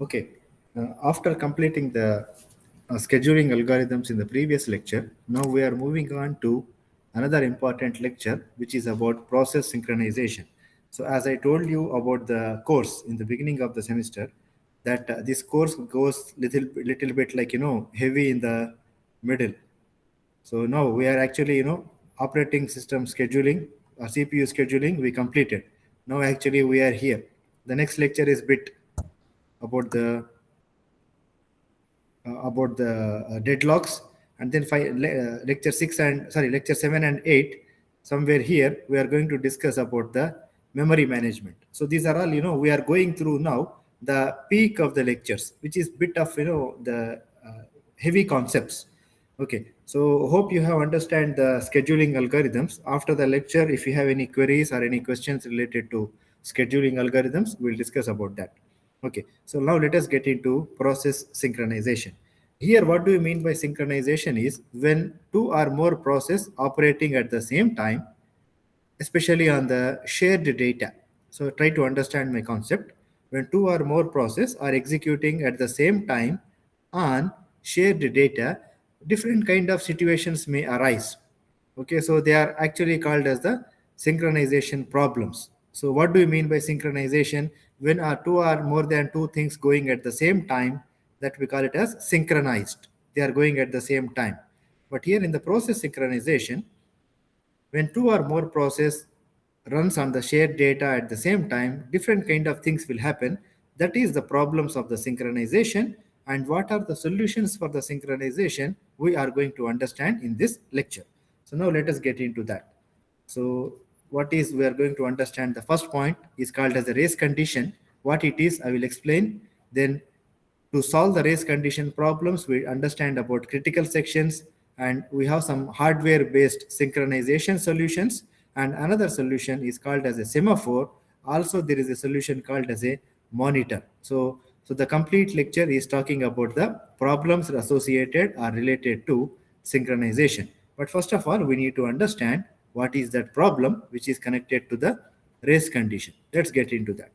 Okay, after completing the scheduling algorithms in the previous lecture, now we are moving on to another important lecture, which is about process synchronization. So, as I told you about the course in the beginning of the semester, that this course goes little bit like heavy in the middle. So now we are actually operating system scheduling or CPU scheduling we completed. Now actually we are here. The next lecture is bit about the deadlocks, and then lecture 6 and sorry lecture 7 and 8, somewhere here we are going to discuss about the memory management. So these are all we are going through now the peak of the lectures, which is bit of the heavy concepts. Okay, so hope you have understand the scheduling algorithms. After the lecture, if you have any queries or any questions related to scheduling algorithms, we'll discuss about that. Okay, so now let us get into process synchronization. Here, what do you mean by synchronization is when two or more process operating at the same time, especially on the shared data. So try to understand my concept. When two or more process are executing at the same time on shared data, different kind of situations may arise. Okay, so they are actually called as the synchronization problems. So what do you mean by synchronization? When are two or more than two things going at the same time, that we call it as synchronized. They are going at the same time. But here in the process synchronization, when two or more process runs on the shared data at the same time, different kind of things will happen. That is the problems of the synchronization, and what are the solutions for the synchronization we are going to understand in this lecture. So now let us get into that. So what is we are going to understand, the first point is called as a race condition. What it is I will explain. Then to solve the race condition problems, we understand about critical sections, and we have some hardware based synchronization solutions, and another solution is called as a semaphore. Also there is a solution called as a monitor. So the complete lecture is talking about the problems associated or related to synchronization. But first of all, we need to understand what is that problem which is connected to the race condition. Let's get into that.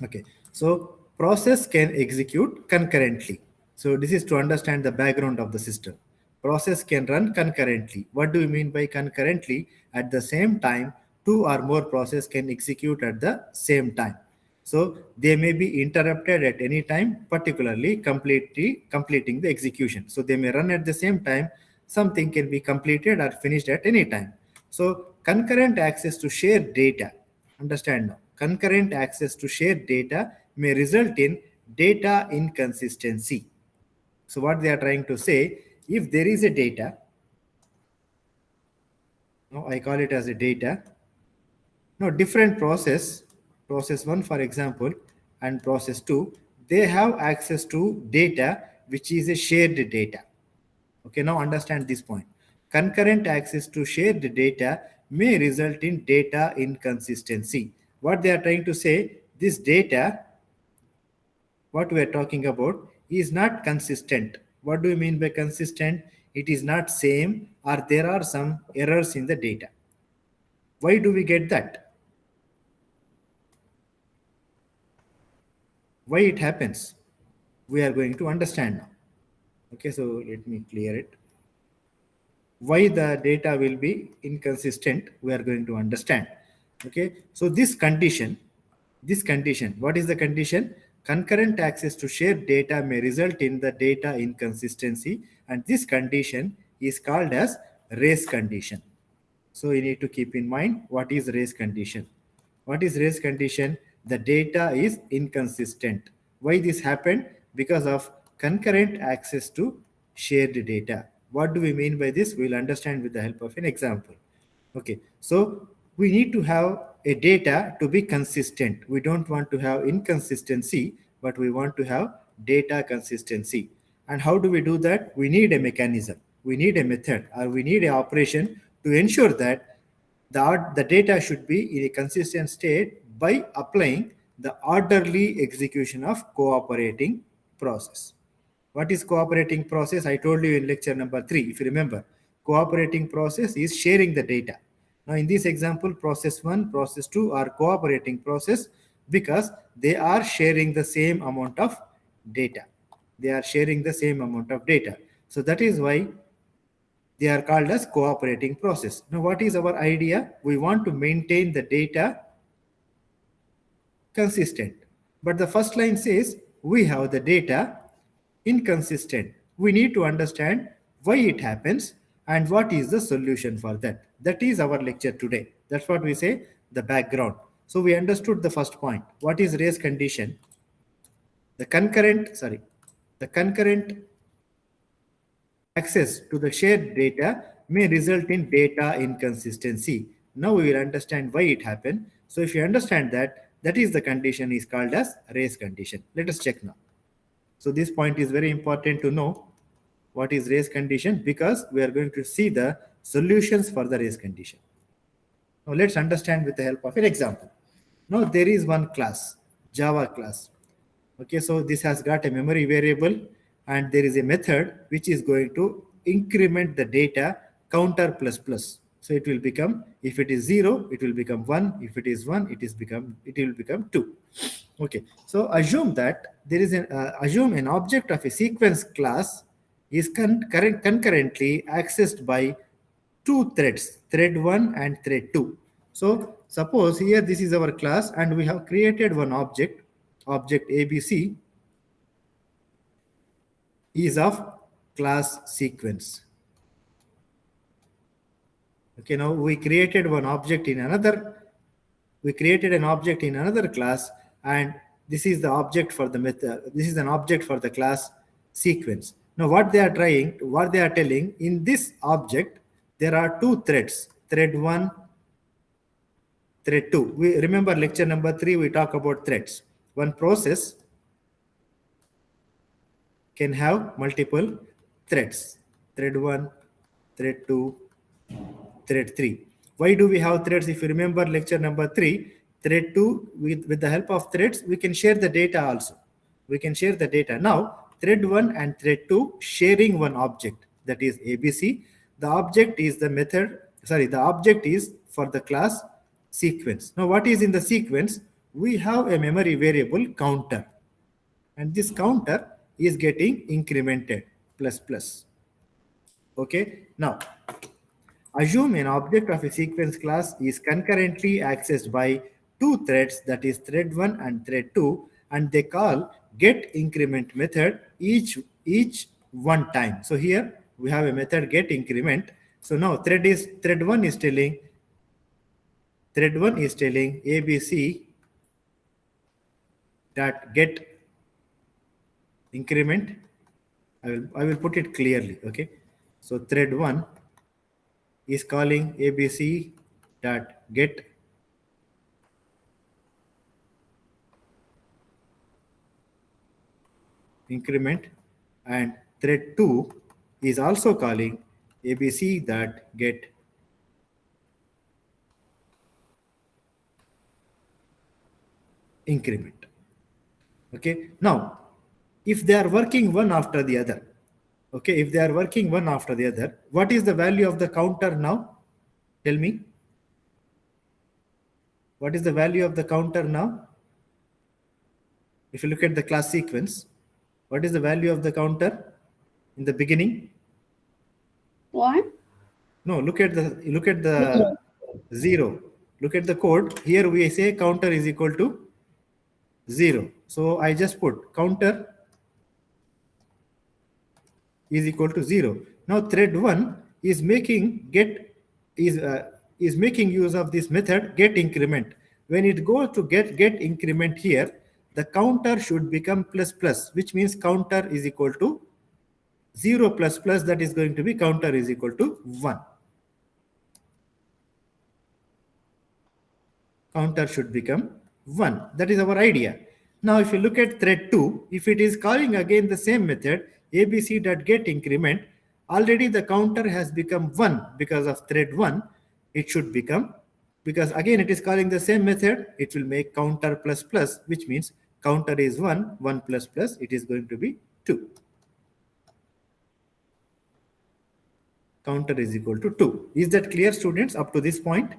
Okay, so process can execute concurrently. So this is to understand the background of the system. Process can run concurrently. What do we mean by concurrently? At the same time, two or more process can execute at the same time. So they may be interrupted at any time, particularly completing the execution. So they may run at the same time. Something can be completed or finished at any time. So concurrent access to shared data. Understand now. Concurrent access to shared data may result in data inconsistency. So what they are trying to say, if there is a data, no, I call it as a data. No, different process one, for example, and process two, they have access to data which is a shared data. Okay, now understand this point. Concurrent access to shared data may result in data inconsistency. What they are trying to say, this data, what we are talking about, is not consistent. What do you mean by consistent? It is not same, or there are some errors in the data. Why do we get that? Why it happens? We are going to understand now. Okay, so let me clear it. Why the data will be inconsistent, we are going to understand. Okay, so this condition, what is the condition? Concurrent access to shared data may result in the data inconsistency, and this condition is called as race condition. So you need to keep in mind what is race condition. What is race condition? The data is inconsistent. Why this happened? Because of concurrent access to shared data. What do we mean by this? We'll understand with the help of an example. Okay, so we need to have a data to be consistent. We don't want to have inconsistency, but we want to have data consistency. And how do we do that? We need a mechanism, we need a method, or we need an operation to ensure that the data should be in a consistent state by applying the orderly execution of cooperating process. What is cooperating process? I told you in lecture number 3, if you remember. Cooperating process is sharing the data. Now in this example, process 1, process 2 are cooperating process. because they are sharing the same amount of data. They are sharing the same amount of data. So that is why they are called as cooperating process. Now, what is our idea? We want to maintain the data consistent. But the first line says we have the data inconsistent. We need to understand why it happens and what is the solution for that. That is our lecture today. That's what we say, the background. So we understood the first point. What is race condition? The concurrent access to the shared data may result in data inconsistency. Now we will understand why it happened. So if you understand that, that is the condition is called as race condition. Let us check now. So this point is very important to know what is race condition, because we are going to see the solutions for the race condition. Now let's understand with the help of an example. Now there is one class, Java class. Okay, so this has got a memory variable and there is a method which is going to increment the data counter plus plus. So it will become, if it is 0, it will become 1. If it is 1, it will become 2. Okay, so assume that there is assume an object of a sequence class is concurrently accessed by two threads, thread 1 and thread 2. So suppose here this is our class and we have created one object ABC is of class sequence. Okay, now we created an object in another class, and this is the object for the method. This is an object for the class sequence. Now what they are telling, in this object there are two threads, thread 1, thread 2. We remember lecture number 3, we talk about threads. One process can have multiple threads, thread 1, thread 2, thread 3. Why do we have threads? If you remember lecture number 3, thread 2, with the help of threads, we can share the data also. We can share the data. Now, thread 1 and thread 2 sharing one object, that is ABC. The object is the object is for the class sequence. Now, what is in the sequence? We have a memory variable counter, and this counter is getting incremented plus plus. Okay, now assume an object of a sequence class is concurrently accessed by two threads, that is thread 1 and thread 2, and they call get increment method each one time. So here we have a method get increment. So now thread 1 is telling ABC that get increment. I will put it clearly. Okay, so thread 1 is calling ABC dot get increment, and thread 2 is also calling ABC that get increment. Okay, now if they are working one after the other, what is the value of the counter now? Tell me. What is the value of the counter now? If you look at the class sequence, what is the value of the counter in the beginning? 1. No, look at the 0. Look at the code. Here we say counter is equal to 0. So I just put counter is equal to 0. Now thread 1 is making use of this method get increment. When it goes to get increment here, the counter should become plus plus, which means counter is equal to 0 plus plus, that is going to be counter is equal to 1. Counter should become 1. That is our idea. Now if you look at thread 2, if it is calling again the same method abc.get increment, already the counter has become 1 because of thread 1. It should become, because again it is calling the same method, it will make counter plus plus, which means counter is 1, 1 plus plus, it is going to be 2. Counter is equal to 2. Is that clear, students, up to this point?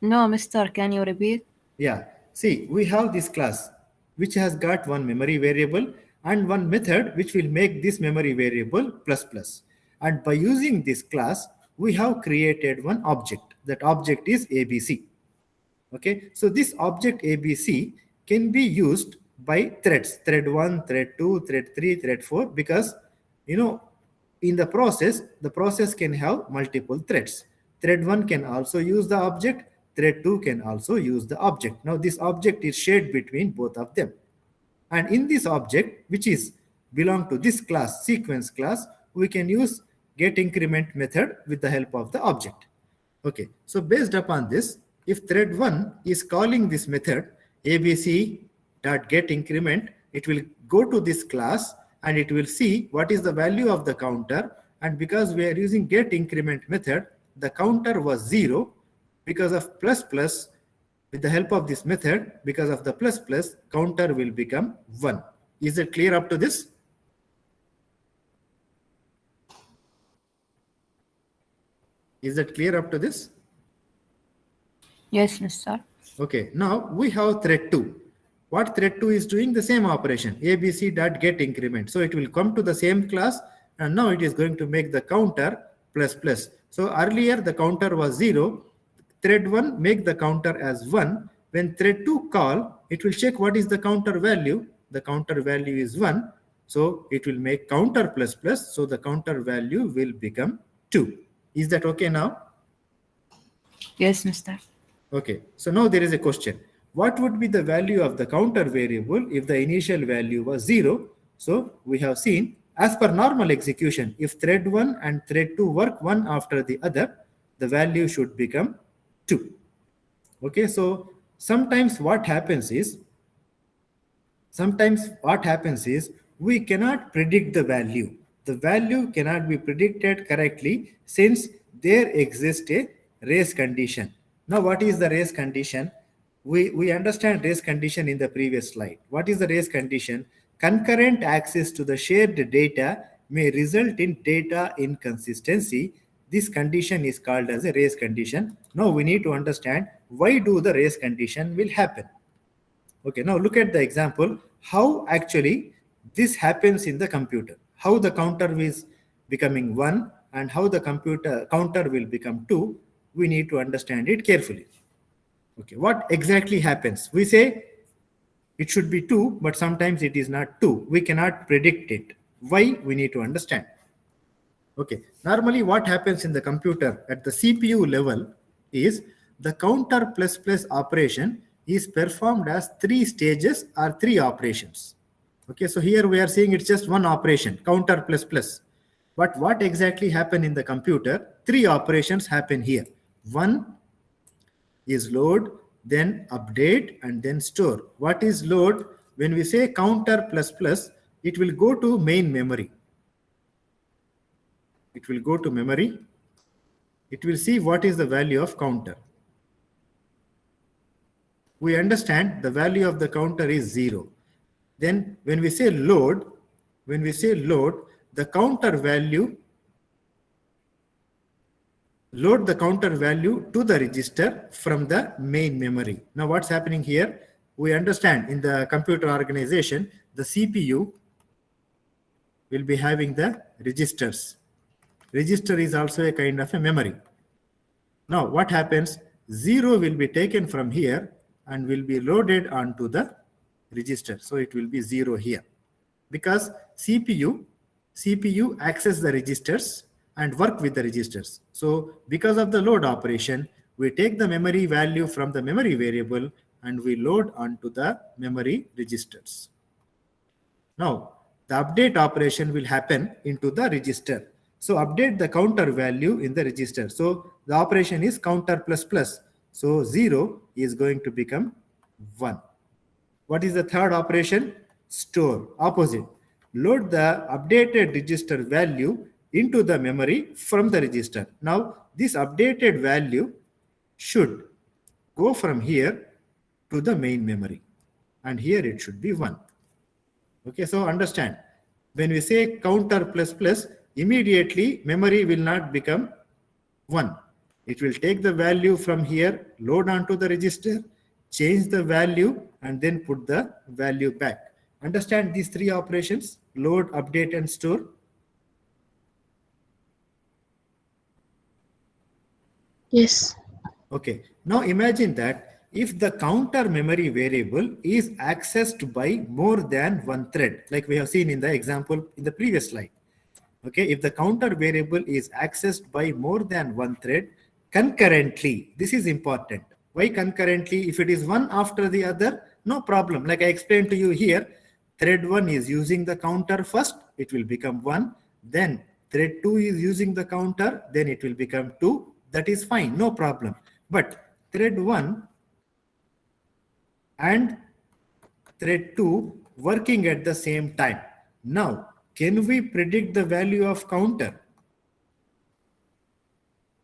No, mister, can you repeat? Yeah. see, we have this class which has got one memory variable and one method which will make this memory variable plus plus. And by using this class, we have created one object. That object is ABC. Okay, so this object ABC can be used by threads, thread 1, thread 2, thread 3, thread 4, because in the process can have multiple threads. Thread 1 can also use the object, thread 2 can also use the object. Now this object is shared between both of them. And in this object, which is belong to this class, sequence class, we can use getIncrement method with the help of the object. Okay, so based upon this, if thread 1 is calling this method abc.getIncrement, it will go to this class and it will see what is the value of the counter. And because we are using getIncrement method, the counter was 0. Because of plus plus, with the help of this method, because of the plus plus, counter will become 1. Is it clear up to this? Is that clear up to this? Yes, Mr. Okay, now we have thread 2. What thread 2 is doing? The same operation, abc.getIncrement. So it will come to the same class and now it is going to make the counter plus plus. So earlier the counter was 0. Thread 1 make the counter as 1. When thread 2 call, it will check what is the counter value. The counter value is 1. So it will make counter plus plus. So the counter value will become 2. Is that okay now? Yes, Mr. Okay, so now there is a question. What would be the value of the counter variable if the initial value was 0? So we have seen, as per normal execution, if thread 1 and thread 2 work one after the other, the value should become 2. Okay, so sometimes what happens is we cannot predict the value. The value cannot be predicted correctly since there exists a race condition. Now what is the race condition? We understand race condition in the previous slide. What is the race condition? Concurrent access to the shared data may result in data inconsistency. This condition is called as a race condition. Now we need to understand why do the race condition will happen. Okay, now look at the example, how actually this happens in the computer. How the counter is becoming 1 and how the counter will become 2. We need to understand it carefully. Okay, what exactly happens? We say it should be 2, but sometimes it is not 2. We cannot predict it. Why? We need to understand. Okay, normally what happens in the computer at the CPU level is the counter plus plus operation is performed as 3 stages or 3 operations. Okay, so here we are seeing it's just one operation, counter plus plus. But what exactly happened in the computer? 3 operations happen here. One is load, then update, and then store. What is load? When we say counter plus plus, it will go to main memory. It will go to memory. It will see what is the value of counter. We understand the value of the counter is 0. Then when we say load, the counter value, load the counter value to the register from the main memory. Now what's happening here? We understand in the computer organization, the CPU will be having the registers. Register is also a kind of a memory. Now what happens? 0 will be taken from here and will be loaded onto the register. So it will be 0 here because CPU access the registers and work with the registers. So because of the load operation, we take the memory value from the memory variable and we load onto the memory registers. Now the update operation will happen into the register. So update the counter value in the register. So the operation is counter plus plus. So 0 is going to become 1. What is the third operation? Store. Opposite. Load the updated register value into the memory from the register. Now this updated value should go from here to the main memory. And here it should be 1. Okay, so understand. When we say counter plus plus, immediately memory will not become 1. It will take the value from here, load onto the register, change the value, and then put the value back. Understand these three operations: load, update, and store. Yes. Okay, now imagine that if the counter memory variable is accessed by more than one thread, like we have seen in the example in the previous slide. Okay, if the counter variable is accessed by more than one thread concurrently, this is important. Why concurrently? If it is one after the other, no problem. Like I explained to you here, thread 1 is using the counter first, it will become 1. Then thread 2 is using the counter, then it will become 2. That is fine, no problem. But thread 1 and thread 2 working at the same time. Now, can we predict the value of counter?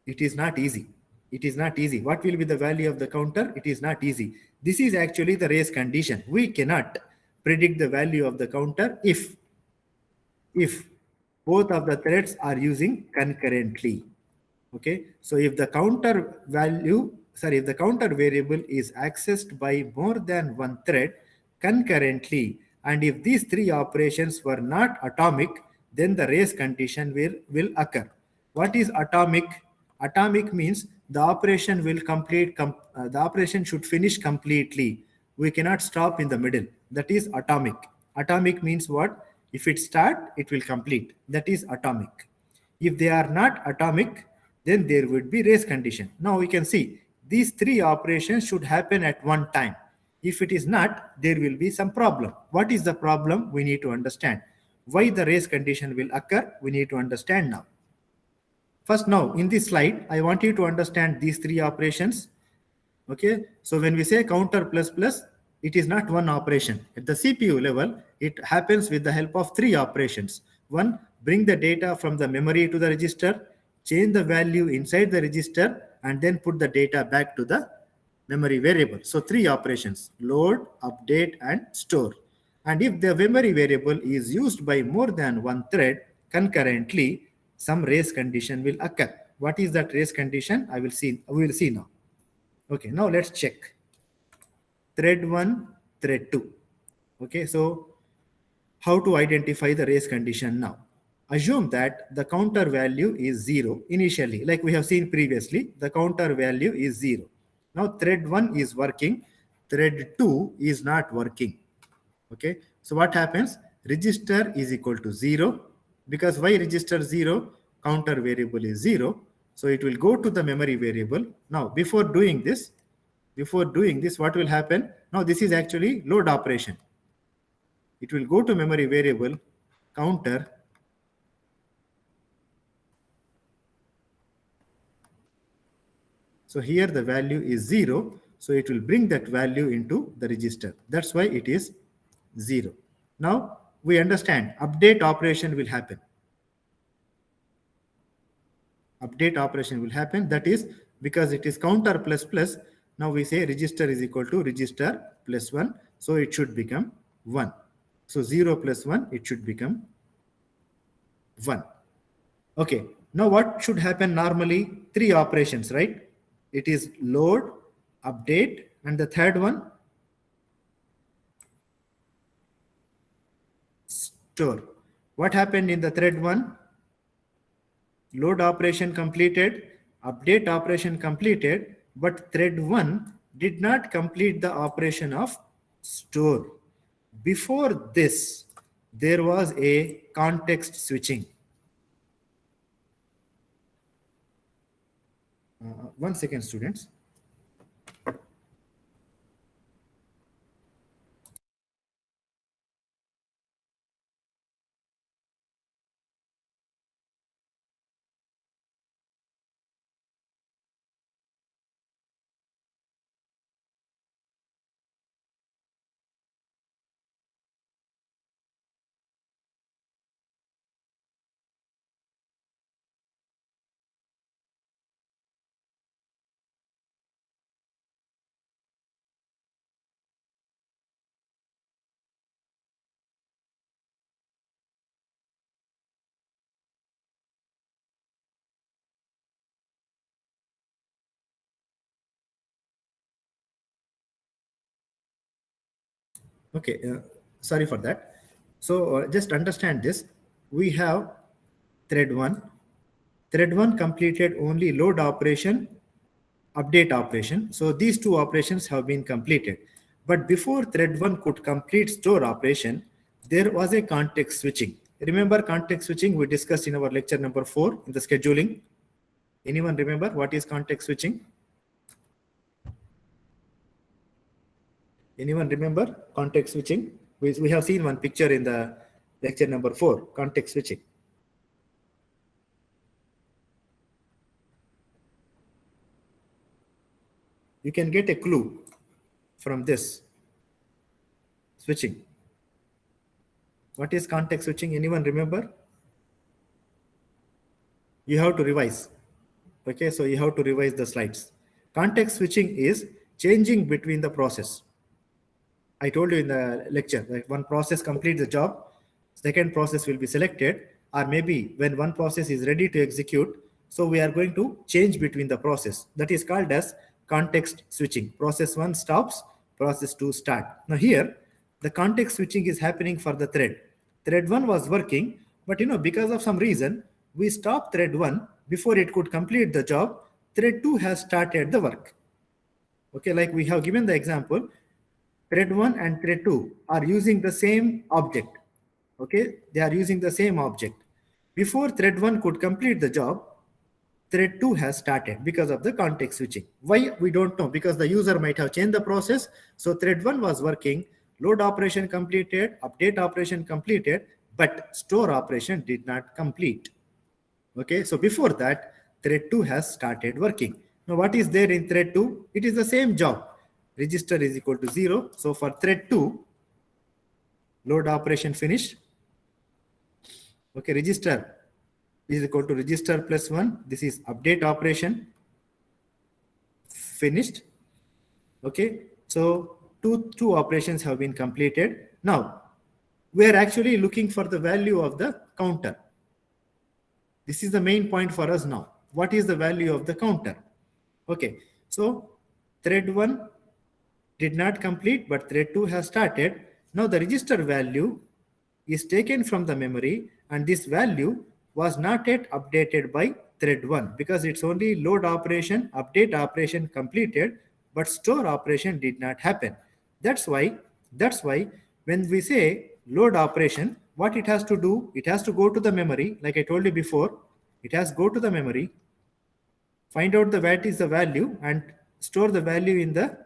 It is not easy. It is not easy. What will be the value of the counter? It is not easy. This is actually the race condition. We cannot predict the value of the counter if both of the threads are using concurrently. Okay, so if the counter value, sorry, if the counter variable is accessed by more than one thread concurrently, and if these three operations were not atomic, then the race condition will occur. What is atomic? Atomic means the operation will the operation should finish completely. We cannot stop in the middle. That is atomic. Atomic means what? If it start, it will complete. That is atomic. If they are not atomic, then there would be race condition. Now we can see these three operations should happen at one time. If it is not, there will be some problem. What is the problem? We need to understand. Why the race condition will occur? We need to understand now. First, now in this slide, I want you to understand these three operations. Okay, so when we say counter plus plus, it is not one operation. At the CPU level, it happens with the help of three operations. One, bring the data from the memory to the register, change the value inside the register, and then put the data back to the memory variable. So three operations: load, update, and store. And if the memory variable is used by more than one thread concurrently, some race condition will occur. What is that race condition? We will see now. Okay, now let's check. Thread 1, thread 2. Okay, so how to identify the race condition now? Assume that the counter value is 0 initially, like we have seen previously, the counter value is 0. Now thread 1 is working, thread 2 is not working. Okay, so what happens? Register is equal to 0. Because why register 0? Counter variable is 0. So it will go to the memory variable. Now before doing this, what will happen? Now this is actually load operation. It will go to memory variable counter. So here the value is 0. So it will bring that value into the register. That's why it is 0. Now we understand update operation will happen. Update operation will happen. That is because it is counter plus plus. Now we say register is equal to register plus 1. So it should become 1. So 0 plus 1, it should become 1. Okay. Now what should happen normally? Three operations, right? It is load, update, and the third one, store. What happened in the thread 1? Load operation completed, update operation completed, but thread 1 did not complete the operation of store. Before this, there was a context switching. 1 second, students. Okay, sorry for that. So just understand this. We have thread 1. Thread 1 completed only load operation, update operation. So these two operations have been completed. But before thread 1 could complete store operation, there was a context switching. Remember context switching we discussed in our lecture number 4 in the scheduling. Anyone remember what is context switching? Anyone remember context switching? We have seen one picture in the lecture number 4, context switching. You can get a clue from this switching. What is context switching? Anyone remember? You have to revise. Okay, so you have to revise the slides. Context switching is changing between the process. I told you in the lecture, like one process completes the job, second process will be selected, or maybe when one process is ready to execute, so we are going to change between the process. That is called as context switching. Process 1 stops, process 2 start. Now here, the context switching is happening for the thread. Thread 1 was working, but because of some reason, we stopped thread 1 before it could complete the job. Thread 2 has started the work. Okay, like we have given the example, thread 1 and thread 2 are using the same object. Okay, they are using the same object. Before thread 1 could complete the job, thread 2 has started because of the context switching. Why? We don't know, because the user might have changed the process. So thread 1 was working, load operation completed, update operation completed, but store operation did not complete. Okay, so before that, thread 2 has started working. Now what is there in thread 2? It is the same job. Register is equal to 0. So for thread 2, load operation finished. Okay, register is equal to register plus 1. This is update operation finished. Okay, so two operations have been completed. Now we are actually looking for the value of the counter. This is the main point for us now. What is the value of the counter? Okay, so thread 1 did not complete, but thread 2 has started. Now the register value is taken from the memory, and this value was not yet updated by thread 1 because it's only load operation, update operation completed, but store operation did not happen. That's why when we say load operation, what it has to do, it has to go to the memory, like I told you before, it has to go to the memory, find out what is the value and store the value in the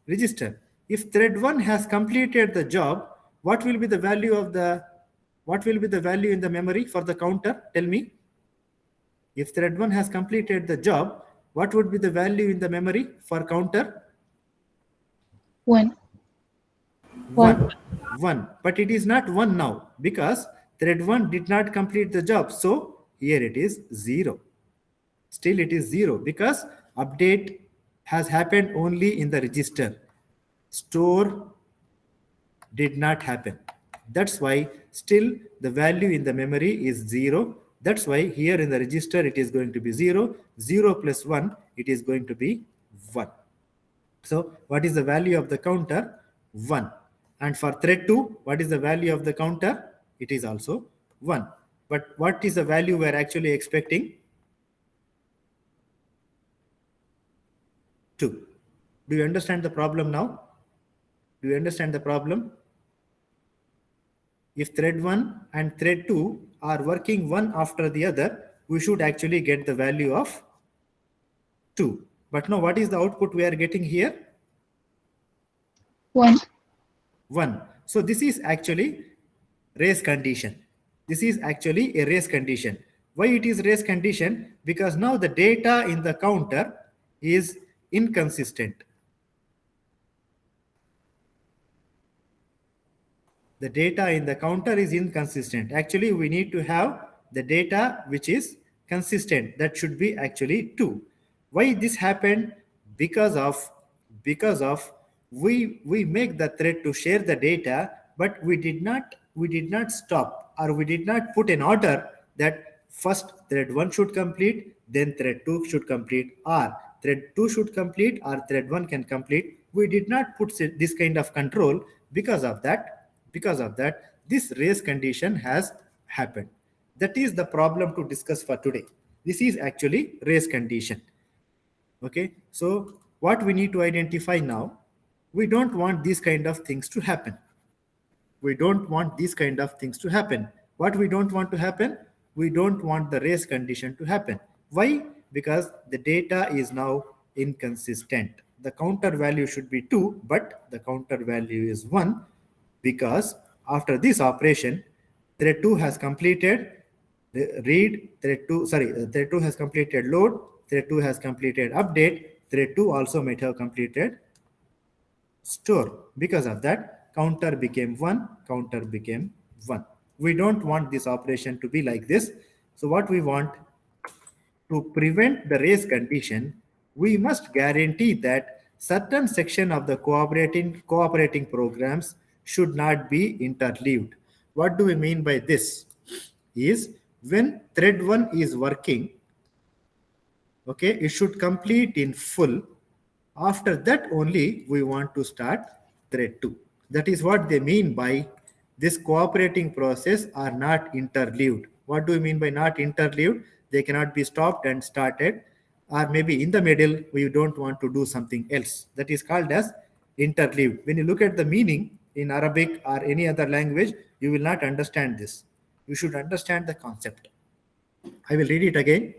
register. If thread 1 has completed the job, what will be the value in the memory for the counter? Tell me. If thread 1 has completed the job, what would be the value in the memory for counter? 1. 1. But it is not 1 now because thread 1 did not complete the job. So here it is 0. Still it is 0 because update has happened only in the register. Store did not happen. That's why still the value in the memory is 0. That's why here in the register it is going to be 0. 0 plus 1, it is going to be 1. So what is the value of the counter? 1. And for thread 2, what is the value of the counter? It is also 1. But what is the value we are actually expecting? 2. Do you understand the problem now? Do you understand the problem? If thread 1 and thread 2 are working one after the other, we should actually get the value of 2. But now what is the output we are getting here? 1. 1. So this is actually race condition. This is actually a race condition. Why it is race condition? Because now the data in the counter is inconsistent. The data in the counter is inconsistent. Actually, we need to have the data which is consistent. That should be actually 2. Why this happened? Because of we make the thread to share the data, but we did not stop, or we did not put an order that first thread 1 should complete, then thread 2 should complete, or thread 2 should complete, or thread 1 can complete. We did not put this kind of control. Because of that, this race condition has happened. That is the problem to discuss for today. This is actually race condition. Okay, so what we need to identify now, we don't want these kind of things to happen. We don't want these kind of things to happen. What we don't want to happen? We don't want the race condition to happen. Why? Because the data is now inconsistent. The counter value should be 2, but the counter value is 1, because after this operation, thread 2 has completed read, thread 2 has completed load, thread 2 has completed update, thread 2 also might have completed store. Because of that, counter became 1, counter became 1. We don't want this operation to be like this. So what we want, to prevent the race condition, we must guarantee that certain section of the cooperating programs should not be interleaved. What do we mean by this? Is when thread 1 is working, okay, it should complete in full. After that only we want to start thread 2. That is what they mean by this cooperating process are not interleaved. What do we mean by not interleaved? They cannot be stopped and started, or maybe in the middle we don't want to do something else. That is called as interleaved. When you look at the meaning in Arabic or any other language, you will not understand this. You should understand the concept. I will read it again.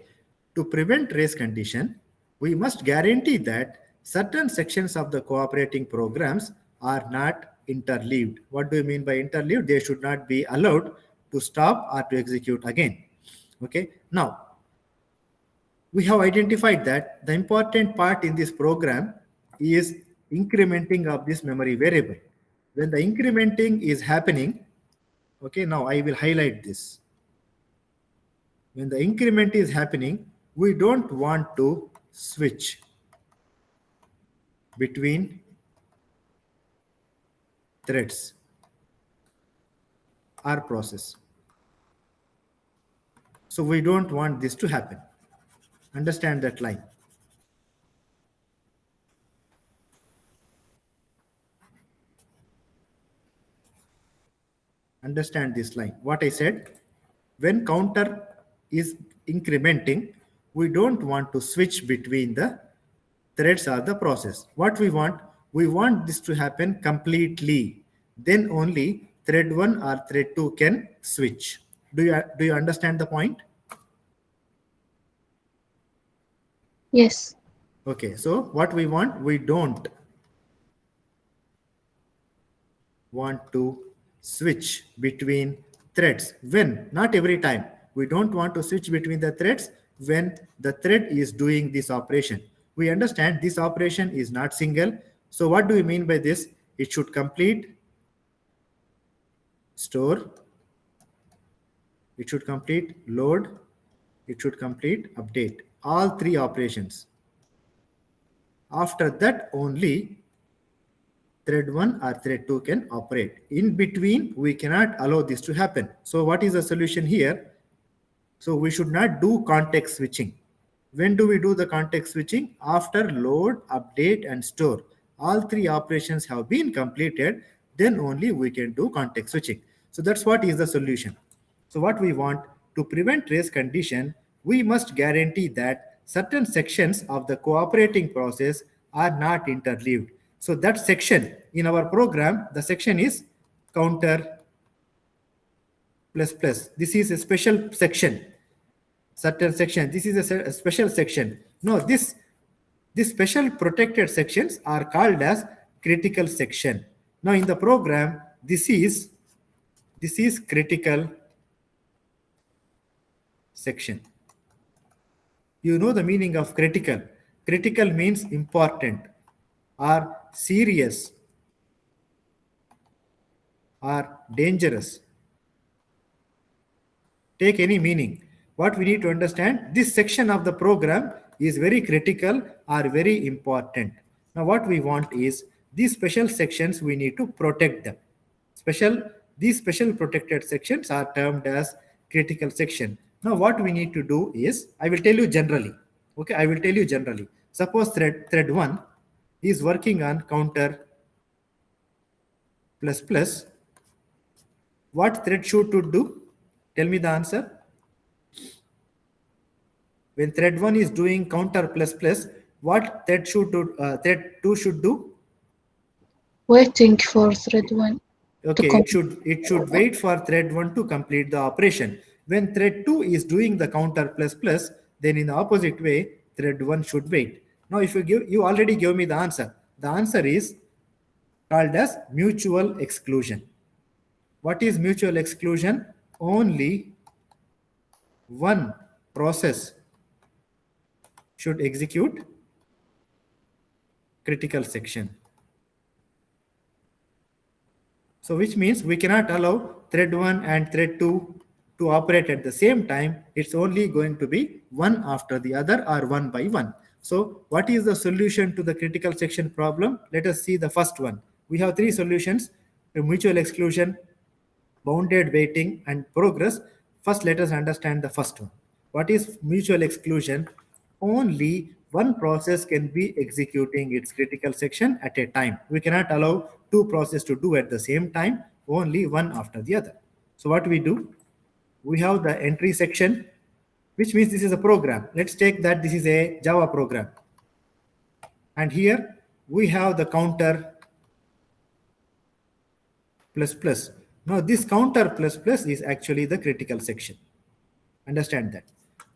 To prevent race condition, we must guarantee that certain sections of the cooperating programs are not interleaved. What do you mean by interleaved? They should not be allowed to stop or to execute again. Okay. Now, we have identified that the important part in this program is incrementing of this memory variable. When the incrementing is happening, okay, now I will highlight this. When the increment is happening, we don't want to switch between threads or process. So we don't want this to happen. Understand that line. Understand this line. What I said, when counter is incrementing, we don't want to switch between the threads or the process. What we want this to happen completely. Then only thread 1 or thread 2 can switch. Do you understand the point? Yes. Okay, so what we don't want to switch between threads. When? Not every time. We don't want to switch between the threads when the thread is doing this operation. We understand this operation is not single. So what do we mean by this? It should complete store, it should complete load, it should complete update. All three operations. After that only thread 1 or thread 2 can operate. In between, we cannot allow this to happen. So what is the solution here? So we should not do context switching. When do we do the context switching? After load, update, and store. All three operations have been completed, then only we can do context switching. So that's what is the solution. So what we want, to prevent race condition, we must guarantee that certain sections of the cooperating process are not interleaved. So that section in our program, the section is counter plus plus. This is a special section. Certain section. This is a special section. No, this special protected sections are called as critical section. Now in the program, this is critical section. You know the meaning of critical. Critical means important or serious or dangerous. Take any meaning. What we need to understand, this section of the program is very critical or very important. Now what we want is these special sections, we need to protect them. These special protected sections are termed as critical section. Now what we need to do is, I will tell you generally. Okay, I will tell you generally. Suppose thread 1 is working on counter plus plus, what thread should to do? Tell me the answer. When thread 1 is doing counter plus plus, what thread should do, thread 2 should do? Waiting for thread 1. Okay, it should wait for thread 1 to complete the operation. When thread 2 is doing the counter plus plus, then in the opposite way, thread 1 should wait. Now, if you already gave me the answer. The answer is called as mutual exclusion. What is mutual exclusion? Only one process should execute critical section. So which means we cannot allow thread 1 and thread 2 to operate at the same time. It's only going to be one after the other or one by one. So what is the solution to the critical section problem? Let us see the first one. We have three solutions: mutual exclusion, bounded waiting, and progress. First, let us understand the first one. What is mutual exclusion? Only one process can be executing its critical section at a time. We cannot allow two processes to do at the same time, only one after the other. So what we do? We have the entry section, which means this is a program. Let's take that this is a Java program. And here we have the counter plus plus. Now this counter plus plus is actually the critical section. Understand that.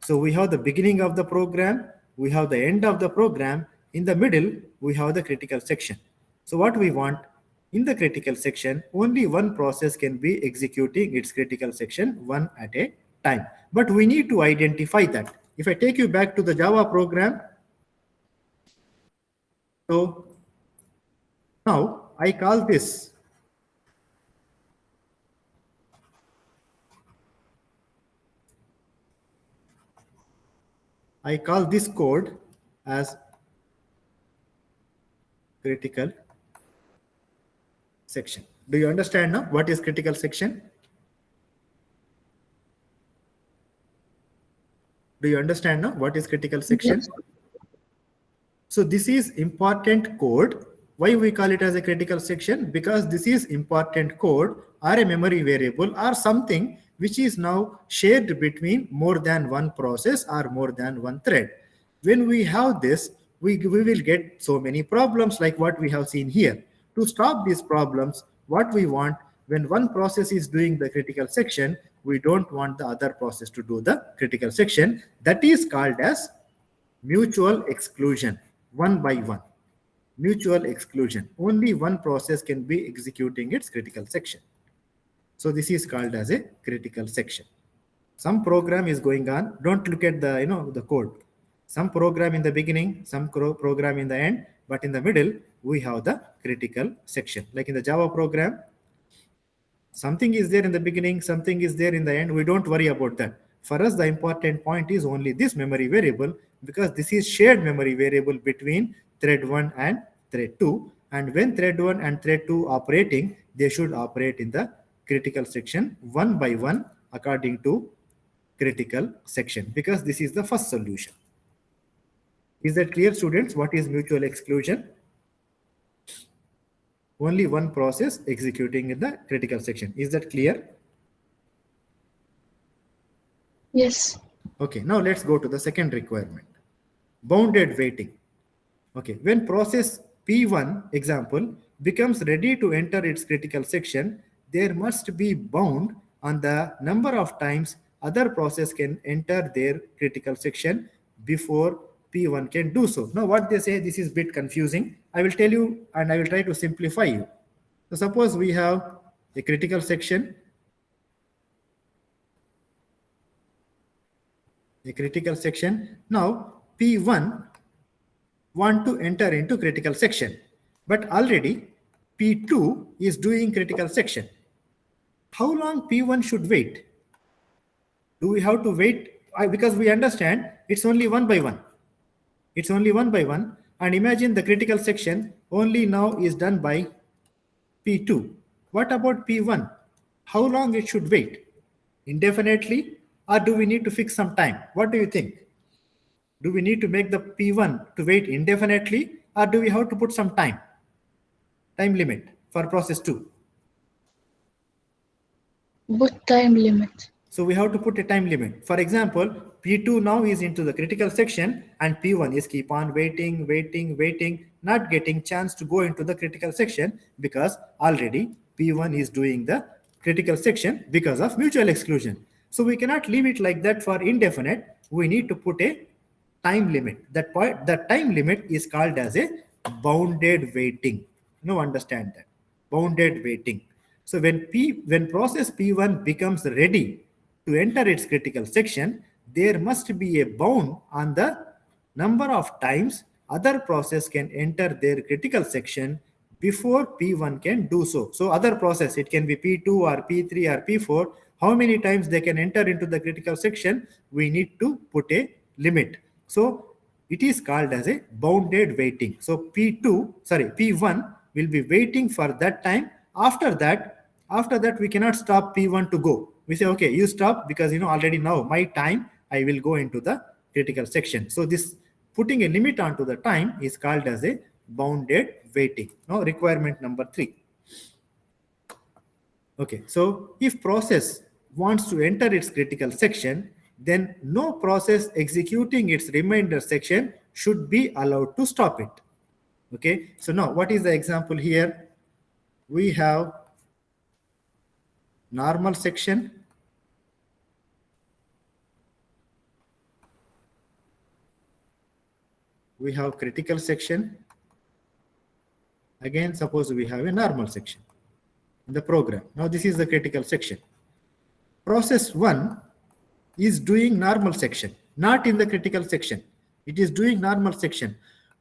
So we have the beginning of the program, we have the end of the program, in the middle we have the critical section. So what we want, in the critical section, only one process can be executing its critical section one at a time. But we need to identify that. If I take you back to the Java program, so now I call this code as critical section. Do you understand now what is critical section? Do you understand now what is critical section? Yes. So this is important code. Why we call it as a critical section? Because this is important code or a memory variable or something which is now shared between more than one process or more than one thread. When we have this, we will get so many problems like what we have seen here. To stop these problems, what we want, when one process is doing the critical section, we don't want the other process to do the critical section. That is called as mutual exclusion, one by one. Mutual exclusion. Only one process can be executing its critical section. So this is called as a critical section. Some program is going on. Don't look at the the code. Some program in the beginning, some program in the end, but in the middle we have the critical section. Like in the Java program, something is there in the beginning, something is there in the end. We don't worry about that. For us, the important point is only this memory variable, because this is shared memory variable between thread 1 and thread 2. And when thread 1 and thread 2 operating, they should operate in the critical section one by one according to critical section, because this is the first solution. Is that clear, students? What is mutual exclusion? Only one process executing in the critical section. Is that clear? Yes. Okay, now let's go to the second requirement. Bounded waiting. Okay, when process P1, example, becomes ready to enter its critical section, there must be bound on the number of times other process can enter their critical section before P1 can do so. Now what they say, this is a bit confusing. I will tell you and I will try to simplify you. So suppose we have a critical section, Now P1 want to enter into critical section, but already P2 is doing critical section. How long P1 should wait? Do we have to wait? Because we understand it's only one by one. It's only one by one. And imagine the critical section only now is done by P2. What about P1? How long it should wait? Indefinitely? Or do we need to fix some time? What do you think? Do we need to make the P1 to wait indefinitely, or do we have to put some time limit for process 2? Put time limit. So we have to put a time limit. For example, P2 now is into the critical section and P1 is keep on waiting, not getting chance to go into the critical section because already P1 is doing the critical section because of mutual exclusion. So we cannot leave it like that for indefinite. We need to put a time limit. That time limit is called as a bounded waiting. No, understand that. Bounded waiting. So when process P1 becomes ready to enter its critical section, there must be a bound on the number of times other process can enter their critical section before P1 can do so. So other process, it can be P2 or P3 or P4, how many times they can enter into the critical section, we need to put a limit. So it is called as a bounded waiting. So P1 will be waiting for that time. After that, we cannot stop P1 to go. We say, okay, you stop because already now my time, I will go into the critical section. So this putting a limit onto the time is called as a bounded waiting. Now requirement number 3. Okay, so if process wants to enter its critical section, then no process executing its remainder section should be allowed to stop it. Okay, so now what is the example here? We have normal section, we have critical section. Again, suppose we have a normal section in the program. Now this is the critical section. Process 1 is doing normal section, not in the critical section. It is doing normal section.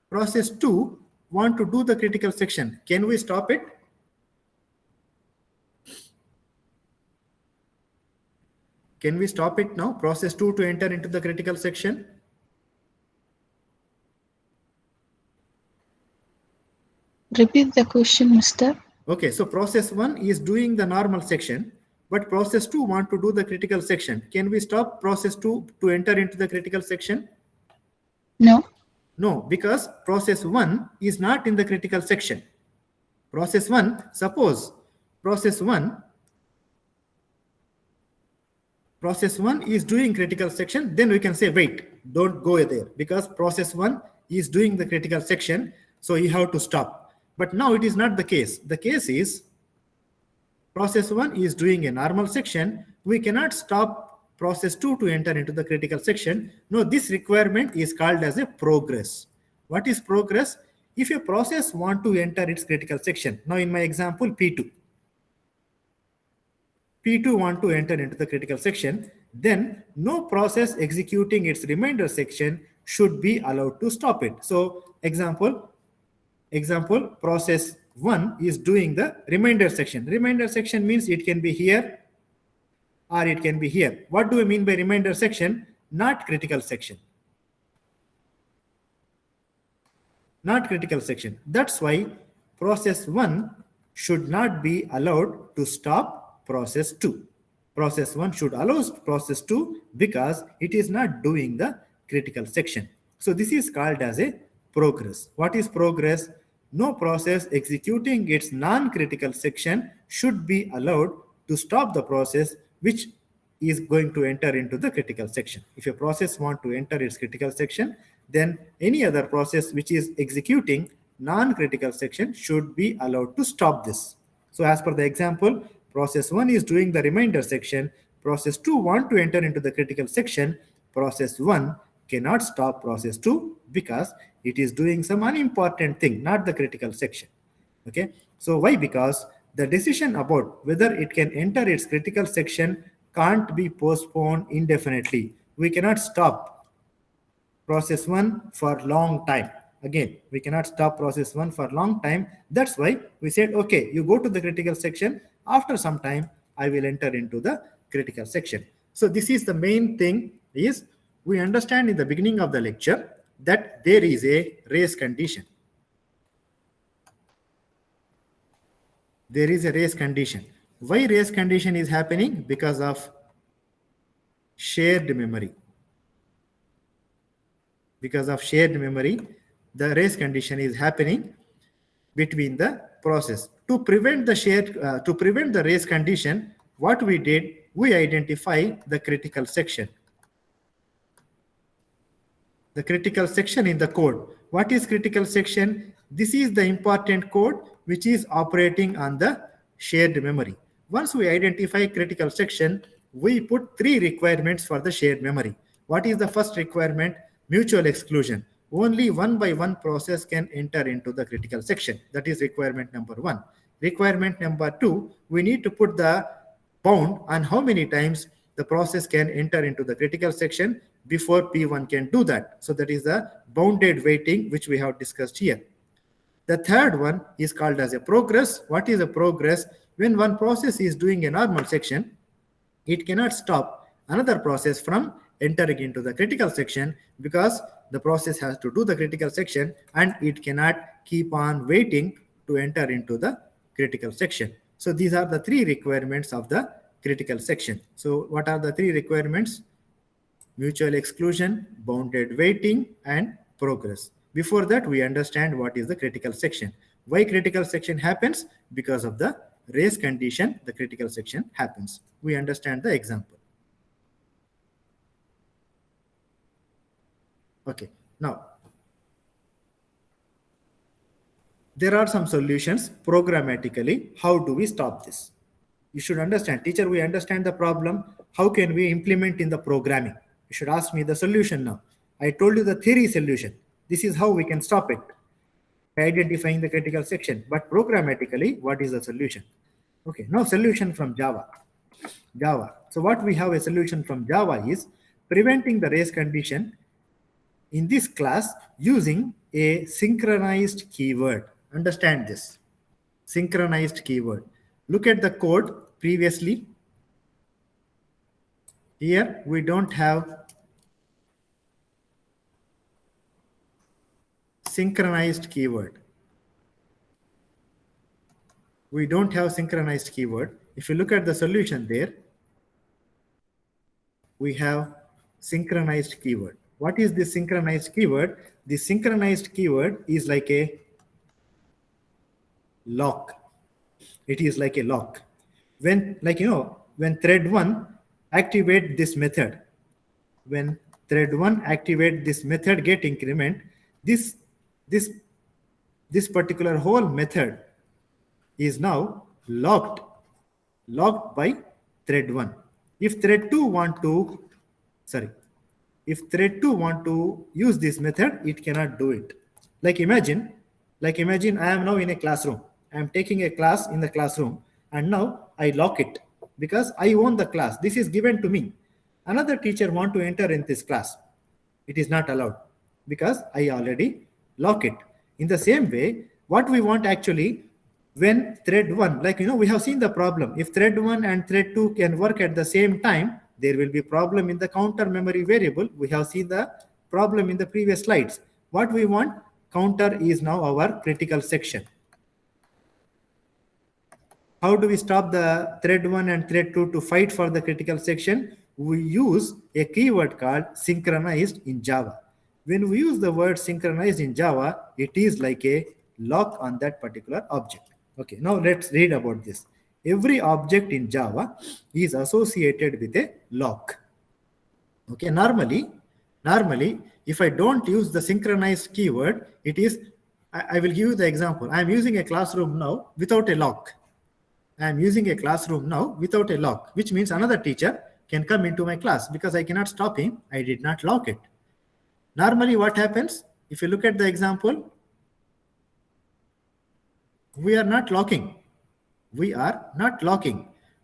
Process 2 want to do the critical section. Can we stop it? Can we stop it now? Process 2 to enter into the critical section? Repeat the question, Mr. Okay, so process 1 is doing the normal section, but process 2 want to do the critical section. Can we stop process 2 to enter into the critical section? No. No, because process 1 is not in the critical section. Process 1, suppose process 1 is doing critical section, then we can say, wait, don't go there, because process 1 is doing the critical section, so you have to stop. But now it is not the case. The case is process 1 is doing a normal section. We cannot stop process 2 to enter into the critical section. No, this requirement is called as a progress. What is progress? If a process want to enter its critical section, now in my example, P2 want to enter into the critical section, then no process executing its remainder section should be allowed to stop it. So example, process 1 is doing the remainder section. Remainder section means it can be here or it can be here. What do I mean by remainder section? Not critical section. Not critical section. That's why process 1 should not be allowed to stop process 2. Process 1 should allow process 2 because it is not doing the critical section. So this is called as a progress. What is progress? No process executing its non-critical section should be allowed to stop the process which is going to enter into the critical section. If a process wants to enter its critical section, then any other process which is executing non-critical section should be allowed to stop this. So as per the example, process 1 is doing the remainder section, process 2 want to enter into the critical section, process 1 cannot stop process 2 because it is doing some unimportant thing, not the critical section. Okay, so why? Because the decision about whether it can enter its critical section can't be postponed indefinitely. We cannot stop process 1 for long time. Again, we cannot stop process 1 for long time. That's why we said, okay, you go to the critical section. After some time, I will enter into the critical section. So this is the main thing is we understand in the beginning of the lecture that there is a race condition. There is a race condition. Why race condition is happening? Because of shared memory. Because of shared memory, the race condition is happening between the process. To prevent the race condition, what we did, we identify the critical section. The critical section in the code. What is critical section? This is the important code which is operating on the shared memory. Once we identify critical section, we put 3 requirements for the shared memory. What is the first requirement? Mutual exclusion. Only one by one process can enter into the critical section. That is requirement number 1. Requirement number 2, we need to put the bound on how many times the process can enter into the critical section before P1 can do that. So that is the bounded waiting which we have discussed here. The third one is called as a progress. What is a progress? When one process is doing a normal section, it cannot stop another process from entering into the critical section because the process has to do the critical section and it cannot keep on waiting to enter into the critical section. So these are the 3 requirements of the critical section. So what are the 3 requirements? Mutual exclusion, bounded waiting, and progress. Before that, we understand what is the critical section. Why critical section happens? Because of the race condition, the critical section happens. We understand the example. Okay, now there are some solutions programmatically. How do we stop this? You should understand, teacher, we understand the problem. How can we implement in the programming? You should ask me the solution now. I told you the theory solution. This is how we can stop it, by identifying the critical section. But programmatically, what is the solution? Okay, now solution from Java. So what we have a solution from Java is preventing the race condition in this class using a synchronized keyword. Understand this. Synchronized keyword. Look at the code previously. Here we don't have synchronized keyword. We don't have synchronized keyword. If you look at the solution there, we have synchronized keyword. What is this synchronized keyword? The synchronized keyword is like a lock. It is like a lock. When, when thread 1 activate this method, when thread 1 activate this method get increment, this particular whole method is now locked by thread 1. If thread 2 want to use this method, it cannot do it. Like imagine I am now in a classroom. I am taking a class in the classroom and now I lock it because I own the class. This is given to me. Another teacher want to enter in this class. It is not allowed because I already lock it. In the same way, what we want actually, when thread 1, we have seen the problem. If thread 1 and thread 2 can work at the same time, there will be problem in the counter memory variable. We have seen the problem in the previous slides. What we want, counter is now our critical section. How do we stop the thread 1 and thread 2 to fight for the critical section? We use a keyword called synchronized in Java. When we use the word synchronized in Java, it is like a lock on that particular object. Okay, now let's read about this. Every object in Java is associated with a lock. Okay, normally, if I don't use the synchronized keyword, it is, I will give you the example. I am using a classroom now without a lock. Which means another teacher can come into my class because I cannot stop him. I did not lock it. Normally, what happens? If you look at the example, we are not locking.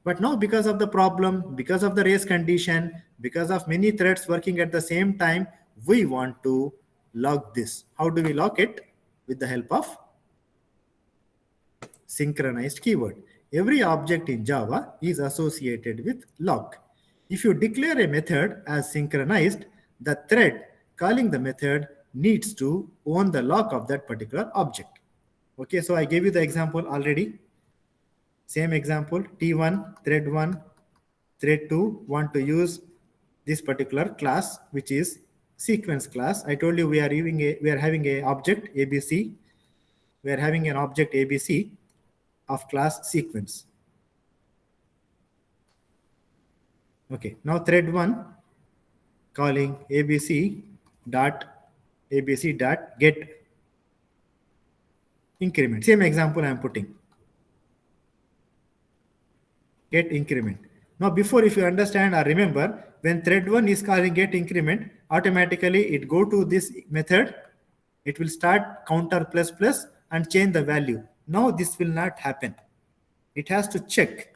But now because of the problem, because of the race condition, because of many threads working at the same time, we want to lock this. How do we lock it? With the help of synchronized keyword. Every object in Java is associated with lock. If you declare a method as synchronized, the thread calling the method needs to own the lock of that particular object. Okay, so I gave you the example already. Same example, T1, thread 2 want to use this particular class, which is sequence class. I told you we are having a object ABC. We are having an object ABC of class sequence. Okay, now thread 1 calling abc dot get increment. Same example I am putting. Get increment. Now before, if you understand or remember, when thread 1 is calling get increment, automatically it go to this method. It will start counter plus plus and change the value. Now this will not happen. It has to check,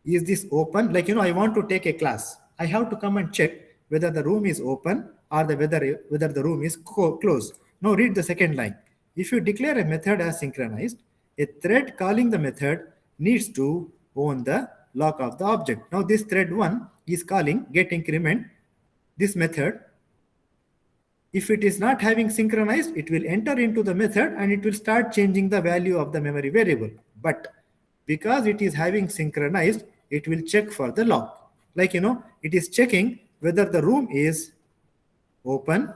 is this open? Like, I want to take a class. I have to come and check whether the room is open or whether the room is closed. Now read the second line. If you declare a method as synchronized, a thread calling the method needs to own the lock of the object. Now this thread 1 is calling get increment, this method. If it is not having synchronized, it will enter into the method and it will start changing the value of the memory variable. But because it is having synchronized, it will check for the lock. Like, it is checking whether the room is open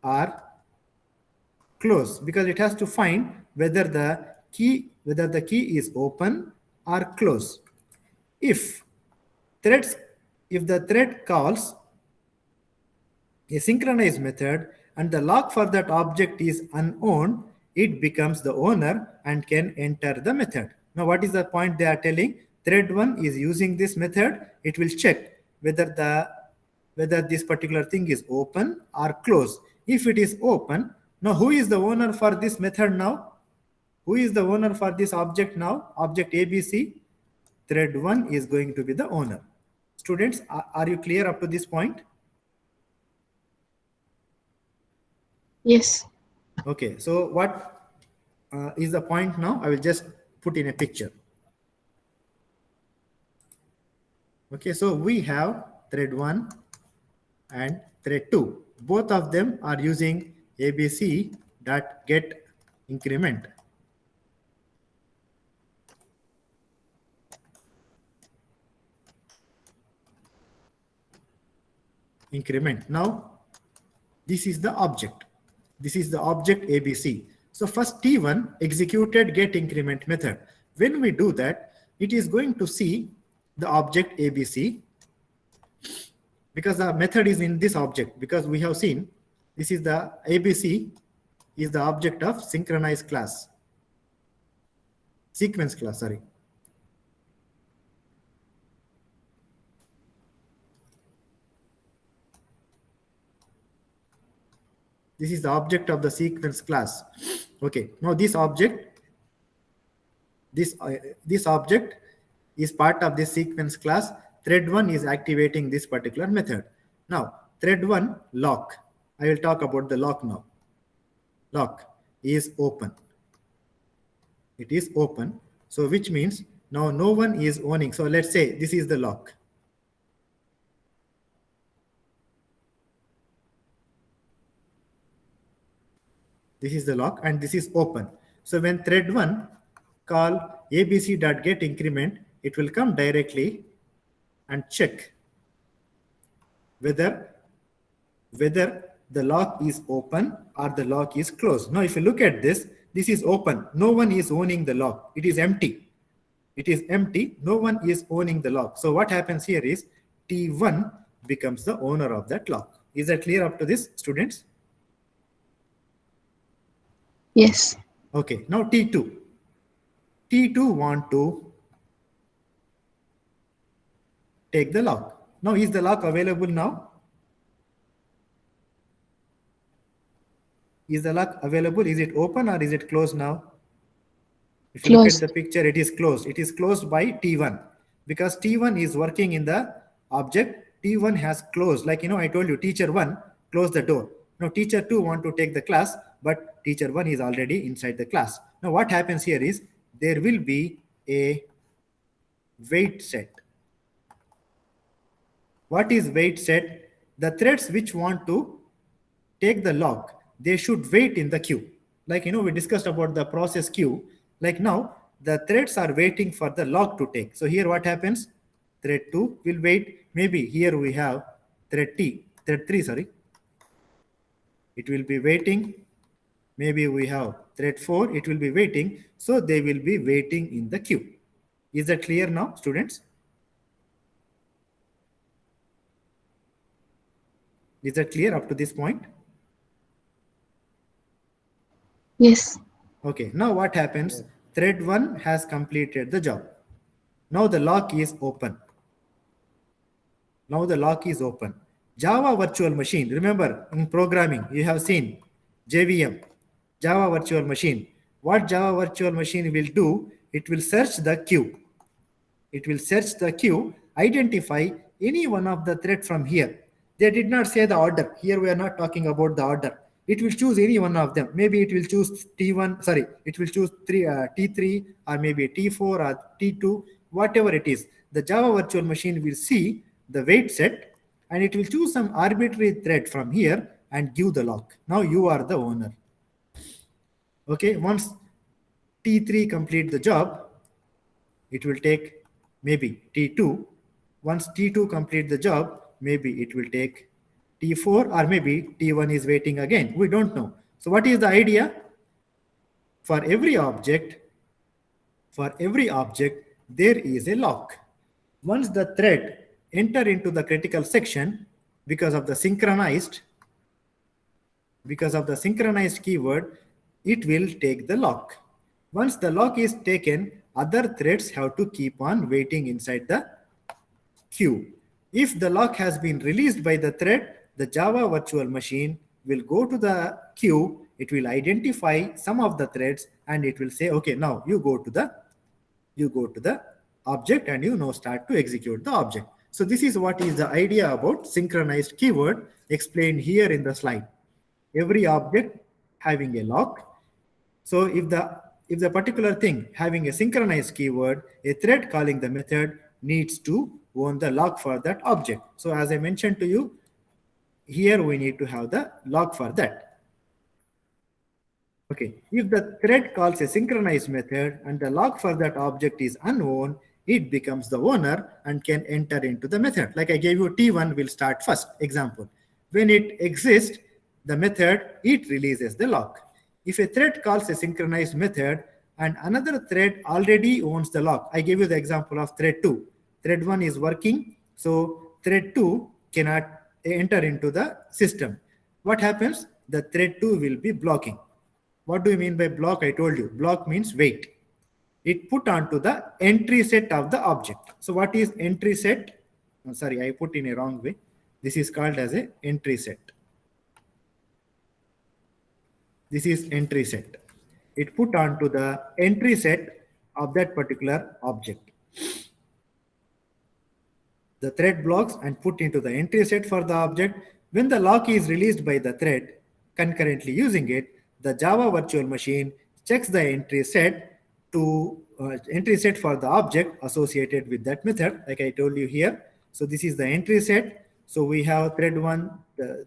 or closed, because it has to find whether the key is open or closed. If the thread calls a synchronized method and the lock for that object is unowned, it becomes the owner and can enter the method. Now what is the point they are telling? Thread 1 is using this method. It will check whether this particular thing is open or closed. If it is open, now who is the owner for this method now? Who is the owner for this object now? Object ABC. Thread 1 is going to be the owner. Students, are you clear up to this point? Yes. Okay, so what is the point now? I will just put in a picture. Okay, so we have thread 1 and thread 2. Both of them are using abc.get increment. Now, this is the object. This is the object ABC. So first T1 executed get increment method. When we do that, it is going to see the object ABC, because the method is in this object, because we have seen this is the ABC is the object of synchronized class, sequence class, sorry. This is the object of the sequence class. Okay, now this object is part of this sequence class. Thread 1 is activating this particular method. Now thread 1 lock, I will talk about the lock now. Lock is open. It is open, so which means now no one is owning. So let's say this is the lock. This is the lock and this is open. So when thread 1 call abc.get increment, it will come directly and check whether the lock is open or the lock is closed. Now if you look at this, this is open. No one is owning the lock. It is empty. It is empty. No one is owning the lock. So what happens here is T1 becomes the owner of that lock. Is that clear up to this, students? Yes. Okay, now T2. T2 want to take the lock. Now is the lock available now? Is the lock available? Is it open or is it closed now? If you look at the picture, it is closed. It is closed by T1 because T1 is working in the object. T1 has closed. Like, I told you, teacher 1 closed the door. Now teacher 2 want to take the class, but teacher 1 is already inside the class. Now what happens here is there will be a wait set. What is wait set? The threads which want to take the lock, they should wait in the queue. Like, we discussed about the process queue. Like now, the threads are waiting for the lock to take. So here what happens? Thread 2 will wait. Maybe here we have thread 3, sorry. It will be waiting. Maybe we have thread 4, it will be waiting. So they will be waiting in the queue. Is that clear now, students? Is that clear up to this point? Yes. Okay, now what happens? Thread 1 has completed the job. Now the lock is open. Now the lock is open. Java virtual machine. Remember, in programming, you have seen JVM, Java virtual machine. What Java virtual machine will do, it will search the queue. It will search the queue, identify any one of the thread from here. They did not say the order. Here we are not talking about the order. It will choose any one of them. Maybe it will choose T1, sorry, it will choose T3 or maybe T4 or T2, whatever it is. The Java virtual machine will see the wait set and it will choose some arbitrary thread from here and give the lock. Now you are the owner. Okay, once T3 complete the job, it will take maybe T2. Once T2 complete the job, maybe it will take T4 or maybe T1 is waiting again. We don't know. So what is the idea? For every object, there is a lock. Once the thread enter into the critical section because of the synchronized keyword, it will take the lock. Once the lock is taken, other threads have to keep on waiting inside the queue. If the lock has been released by the thread, the Java virtual machine will go to the queue. It will identify some of the threads and it will say, okay, now you go to the object and you now start to execute the object. So this is what is the idea about synchronized keyword explained here in the slide. Every object having a lock. So if the particular thing having a synchronized keyword, a thread calling the method needs to own the lock for that object. So as I mentioned to you, here we need to have the lock for that. Okay, if the thread calls a synchronized method and the lock for that object is unknown, it becomes the owner and can enter into the method. Like I gave you, T1 will start first. Example, when it exists, the method, it releases the lock. If a thread calls a synchronized method and another thread already owns the lock, I gave you the example of thread 2. Thread 1 is working, so thread 2 cannot enter into the system. What happens? The thread 2 will be blocking. What do you mean by block? I told you, block means wait. It put onto the entry set of the object. So what is entry set? Oh, sorry, I put in a wrong way. This is called as a entry set. This is entry set. It put onto the entry set of that particular object. The thread blocks and put into the entry set for the object. When the lock is released by the thread concurrently using it, the Java virtual machine checks the entry set for the object associated with that method, like I told you here. So this is the entry set. So we have thread 1,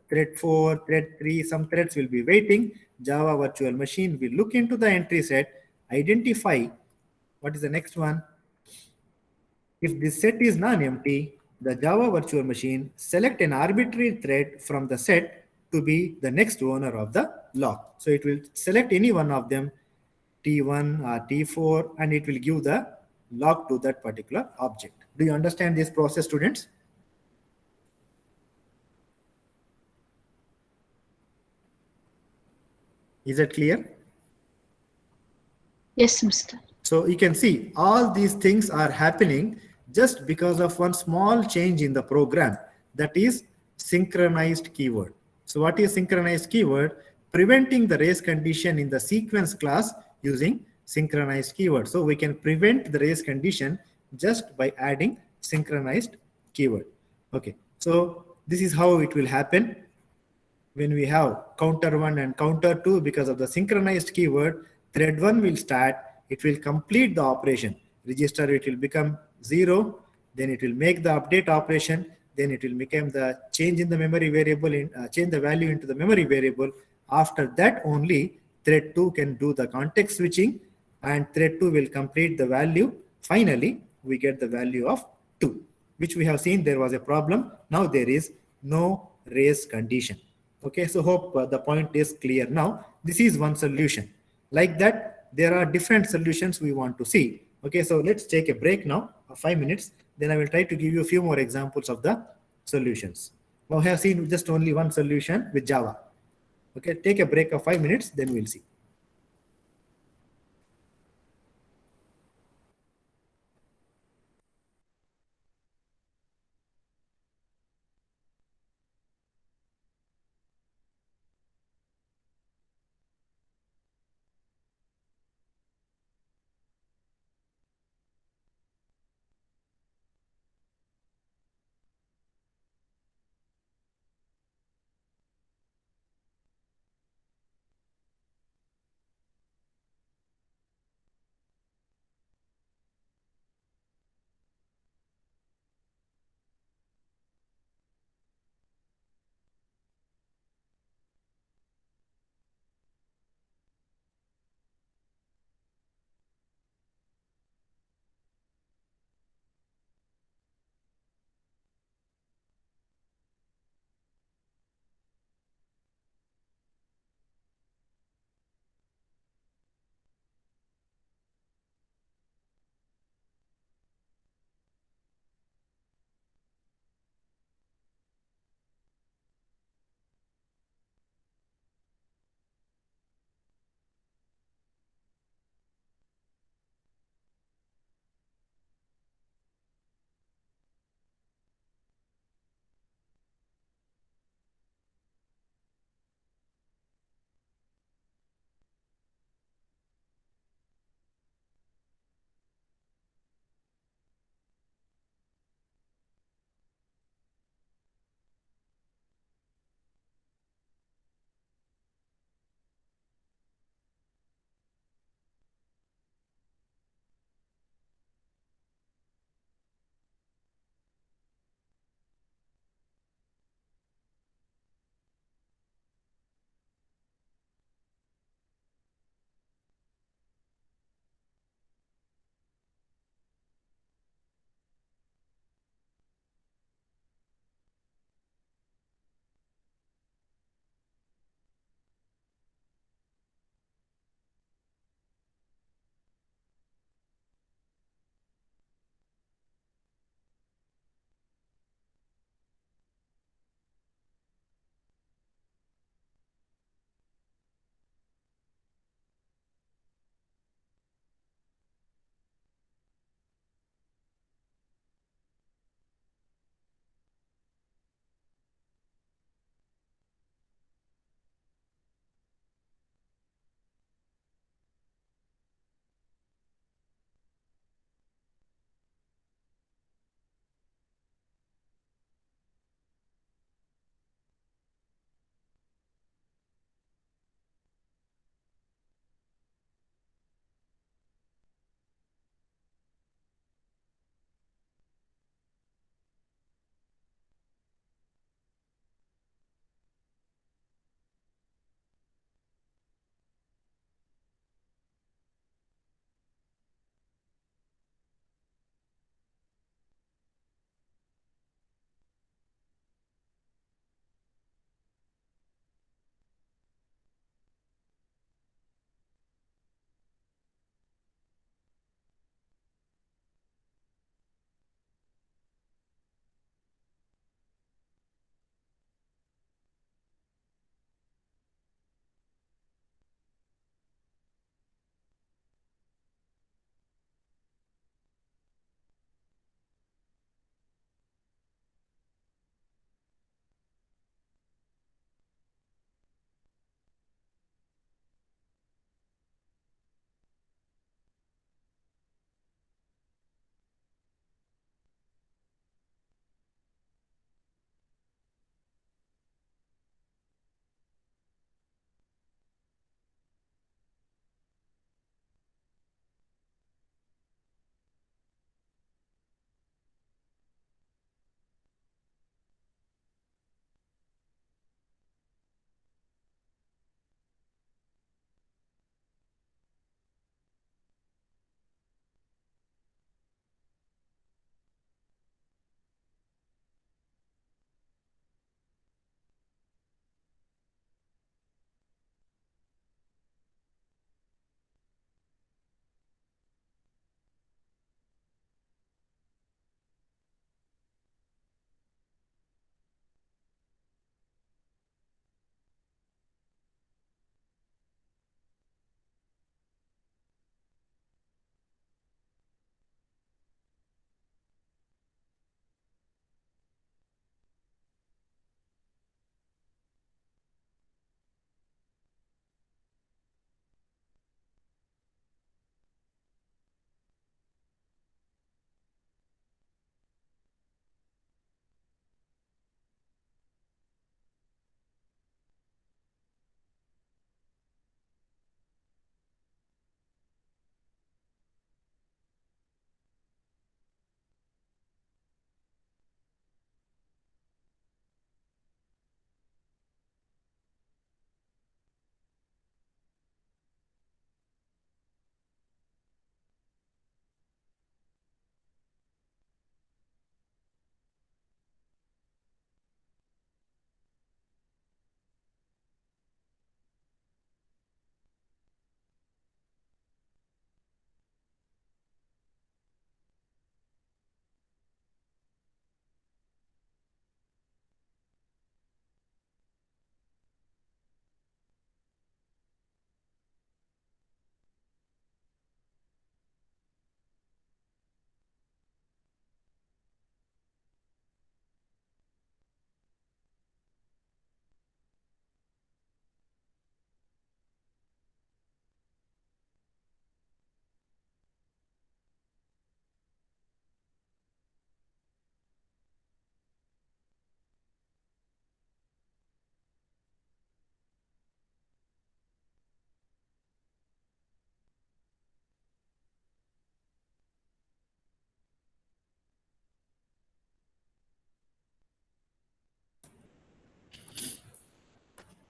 thread 4, thread 3, some threads will be waiting. Java virtual machine will look into the entry set, identify what is the next one. If this set is non-empty, the Java virtual machine select an arbitrary thread from the set to be the next owner of the lock. So it will select any one of them, T1 or T4, and it will give the lock to that particular object. Do you understand this process, students? Is it clear? Yes, Mr. So you can see all these things are happening just because of one small change in the program, that is synchronized keyword. So what is synchronized keyword? Preventing the race condition in the sequence class using synchronized keyword. So we can prevent the race condition just by adding synchronized keyword. Okay, so this is how it will happen. When we have counter 1 and counter 2, because of the synchronized keyword, thread 1 will start, it will complete the operation. Register, it will become 0, then it will make the update operation, then it will become the change in the memory variable, change the value into the memory variable. After that only thread 2 can do the context switching and thread 2 will complete the value. Finally, we get the value of 2, which we have seen there was a problem. Now there is no race condition. Okay, so hope the point is clear now. This is one solution. Like that, there are different solutions we want to see. Okay, so let's take a break now of 5 minutes. Then I will try to give you a few more examples of the solutions. Now we have seen just only one solution with Java. Okay, take a break of 5 minutes, then we'll see.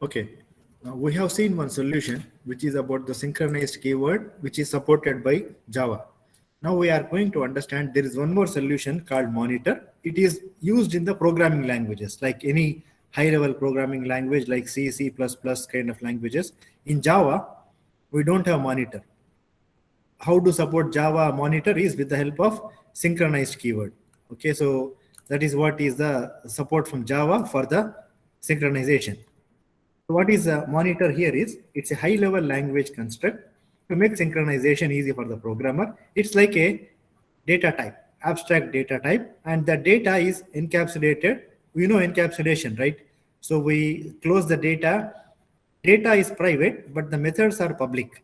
Okay, now we have seen one solution which is about the synchronized keyword which is supported by Java. Now we are going to understand there is one more solution called monitor. It is used in the programming languages like any high level programming language like C, C++ kind of languages. In Java, we don't have monitor. How to support Java monitor is with the help of synchronized keyword. Okay, so that is what is the support from Java for the synchronization. So what is a monitor here is it's a high level language construct to make synchronization easy for the programmer. It's like a data type, abstract data type, and the data is encapsulated. We know encapsulation, right? So we close the data. Data is private, but the methods are public,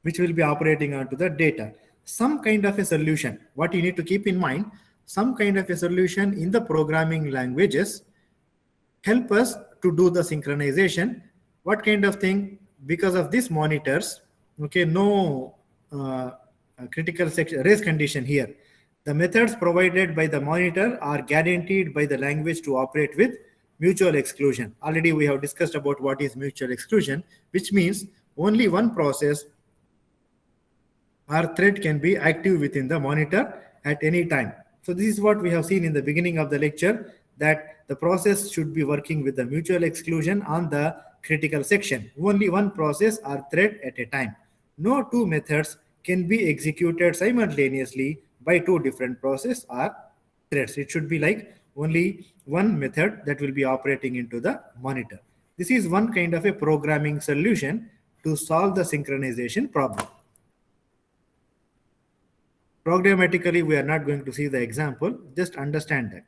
which will be operating onto the data. Some kind of a solution. What you need to keep in mind, some kind of a solution in the programming languages help us to do the synchronization. What kind of thing? Because of these monitors, okay, no critical section race condition here. The methods provided by the monitor are guaranteed by the language to operate with mutual exclusion. Already we have discussed about what is mutual exclusion, which means only one process or thread can be active within the monitor at any time. So this is what we have seen in the beginning of the lecture, that the process should be working with the mutual exclusion on the critical section. Only one process or thread at a time. No two methods can be executed simultaneously by two different processes or threads. It should be like only one method that will be operating into the monitor. This is one kind of a programming solution to solve the synchronization problem. Programmatically, we are not going to see the example, just understand that.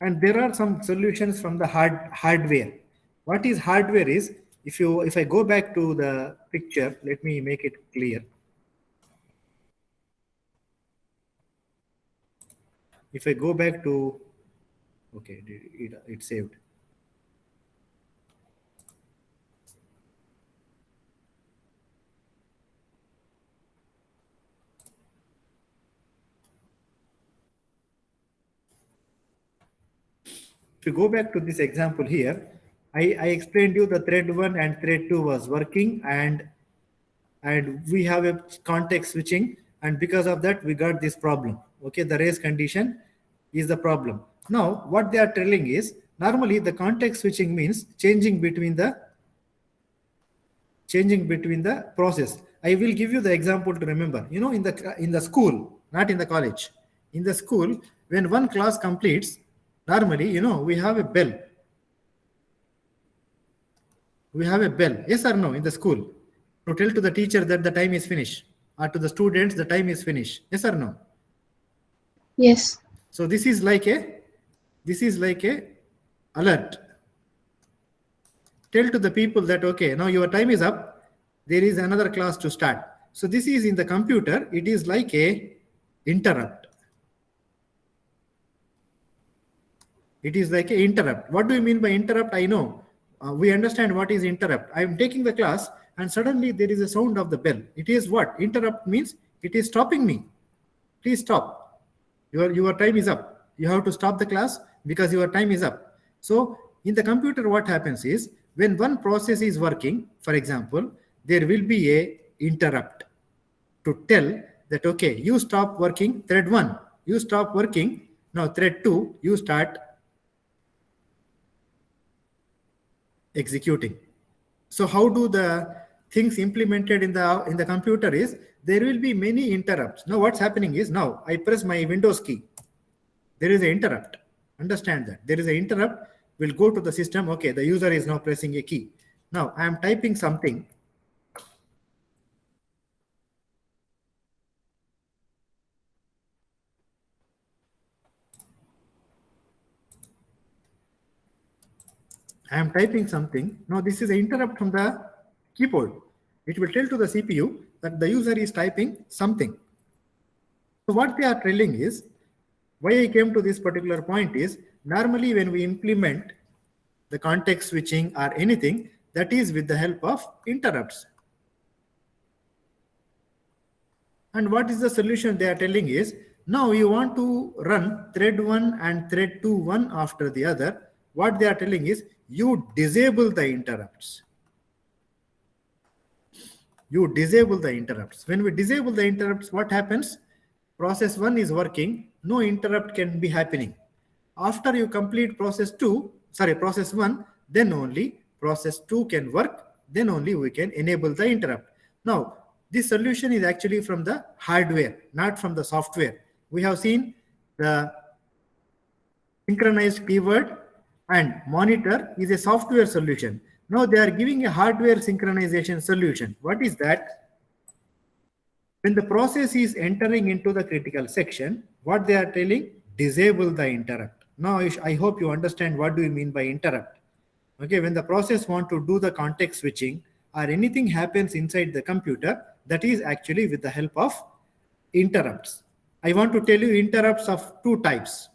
And there are some solutions from the hardware. What is hardware is, if I go back to the picture, let me make it clear. If I go back to, okay, it saved. If you go back to this example here, I explained you the thread 1 and thread 2 was working, and we have a context switching, and because of that we got this problem. Okay, the race condition is the problem. Now what they are telling is, normally the context switching means changing between the process. I will give you the example to remember. You know, in the school, not in the college, in the school, when one class completes, normally, you know, we have a bell. We have a bell, yes or no, in the school, to tell to the teacher that the time is finished, or to the students the time is finished, yes or no? Yes. So this is like a alert. Tell to the people that, okay, now your time is up, there is another class to start. So this is in the computer, it is like a interrupt. It is like an interrupt. What do you mean by interrupt? I know. We understand what is interrupt. I am taking the class and suddenly there is a sound of the bell. It is what? Interrupt means it is stopping me. Please stop. Your time is up. You have to stop the class because your time is up. So in the computer, what happens is, when one process is working, for example, there will be a interrupt to tell that, okay, you stop working, thread 1, you stop working. Now thread 2, you start executing. So how do the things implemented in the computer is, there will be many interrupts. Now what's happening is, now I press my Windows key, there is an interrupt. Understand that there is an interrupt, will go to the system. Okay, the user is now pressing a key. Now I am typing something. I am typing something. Now this is an interrupt from the keyboard. It will tell to the CPU that the user is typing something. So what they are telling is, why I came to this particular point is, normally when we implement the context switching or anything, that is with the help of interrupts. And what is the solution they are telling is, now you want to run thread 1 and thread 2 one after the other. What they are telling is, you disable the interrupts. You disable the interrupts. When we disable the interrupts, what happens? Process 1 is working, no interrupt can be happening. After you complete process 1, then only process 2 can work, then only we can enable the interrupt. Now, this solution is actually from the hardware, not from the software. We have seen the synchronized keyword and monitor is a software solution. Now they are giving a hardware synchronization solution. What is that? When the process is entering into the critical section, what they are telling? Disable the interrupt. Now I hope you understand what do you mean by interrupt. Okay, when the process want to do the context switching or anything happens inside the computer, that is actually with the help of interrupts. I want to tell you interrupts of two types.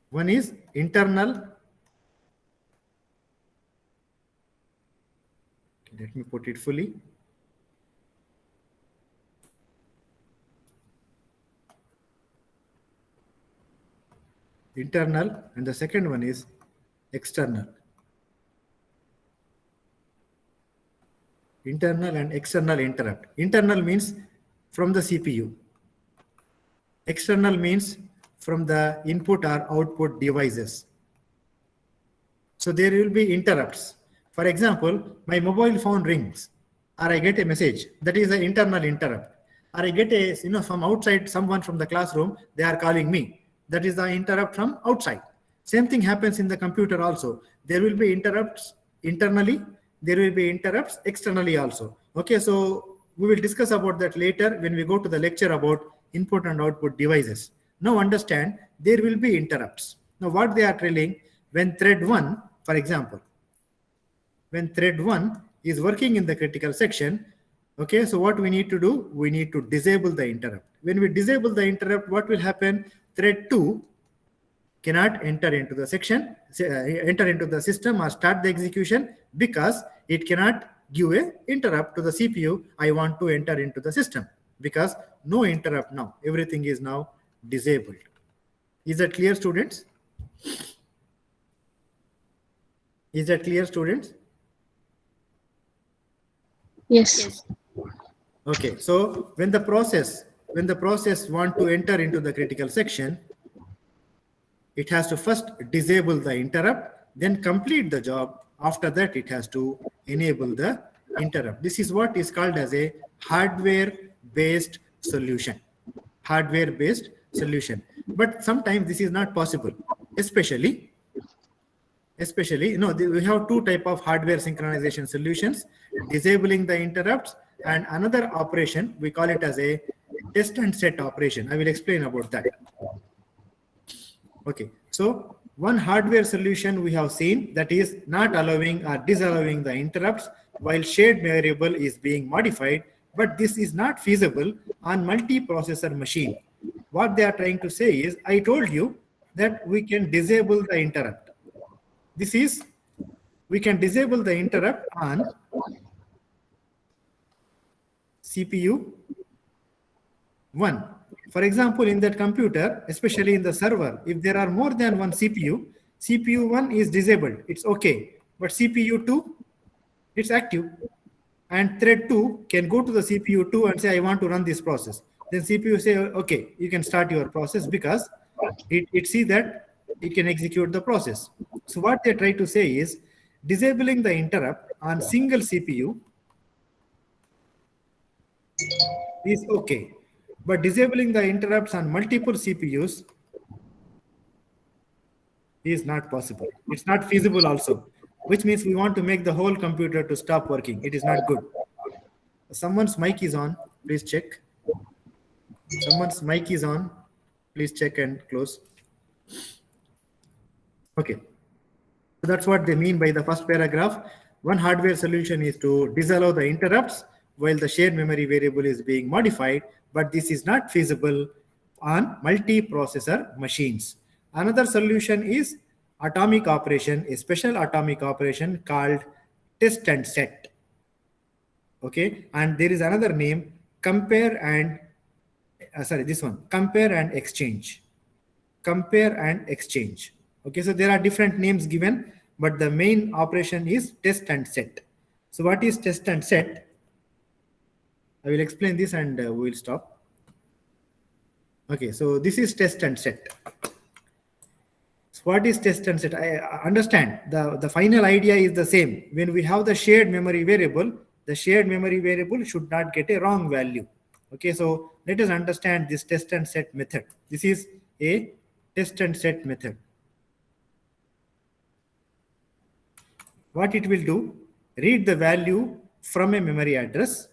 One is internal. Let me put it fully. Internal, and the second one is external. Internal and external interrupt. Internal means from the CPU. External means from the input or output devices. So there will be interrupts. For example, my mobile phone rings or I get a message. That is an internal interrupt. Or I get a, from outside, someone from the classroom, they are calling me. That is the interrupt from outside. Same thing happens in the computer also. There will be interrupts internally. There will be interrupts externally also. Okay, so we will discuss about that later when we go to the lecture about input and output devices. Now understand, there will be interrupts. Now what they are telling, when thread 1, for example, when thread 1 is working in the critical section, okay, so what we need to do? We need to disable the interrupt. When we disable the interrupt, what will happen? Thread 2 cannot enter into the section, enter into the system or start the execution because it cannot give a interrupt to the CPU. I want to enter into the system because no interrupt now. Everything is now disabled. Is that clear, students? Is that clear, students? Yes. Okay, so when the process want to enter into the critical section, it has to first disable the interrupt, then complete the job. After that, it has to enable the interrupt. This is what is called as a hardware-based solution. Hardware-based solution. But sometimes this is not possible, especially we have two type of hardware synchronization solutions: disabling the interrupts and another operation, we call it as a test and set operation. I will explain about that. Okay, so one hardware solution we have seen, that is not allowing or disallowing the interrupts while shared variable is being modified, but this is not feasible on multi-processor machine. What they are trying to say is, I told you that we can disable the interrupt. This is, we can disable the interrupt on CPU 1. For example, in that computer, especially in the server, if there are more than one CPU, CPU 1 is disabled, it's okay. But CPU 2, it's active. And thread 2 can go to the CPU 2 and say, I want to run this process. Then CPU say, okay, you can start your process because it sees that it can execute the process. So what they try to say is, disabling the interrupt on single CPU is okay. But disabling the interrupts on multiple CPUs is not possible. It's not feasible also, which means we want to make the whole computer to stop working. It is not good. Someone's mic is on, please check. Someone's mic is on, please check and close. Okay, so that's what they mean by the first paragraph. One hardware solution is to disallow the interrupts while the shared memory variable is being modified, but this is not feasible on multi-processor machines. Another solution is atomic operation, a special atomic operation called test and set. Okay, and there is another name, compare and compare and exchange. Compare and exchange. Okay, so there are different names given, but the main operation is test and set. So what is test and set? I will explain this and we will stop. Okay, so this is test and set. So what is test and set? I understand the final idea is the same. When we have the shared memory variable, the shared memory variable should not get a wrong value. Okay, so let us understand this test and set method. This is a test and set method. What it will do, read the value from a memory address,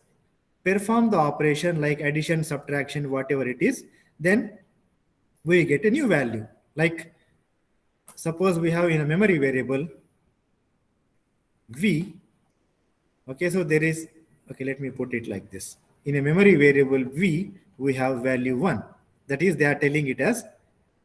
perform the operation like addition, subtraction, whatever it is, then we get a new value. Like suppose we have in a memory variable v. Okay, so there is, okay, let me put it like this. In a memory variable v, we have value 1. That is, they are telling it as,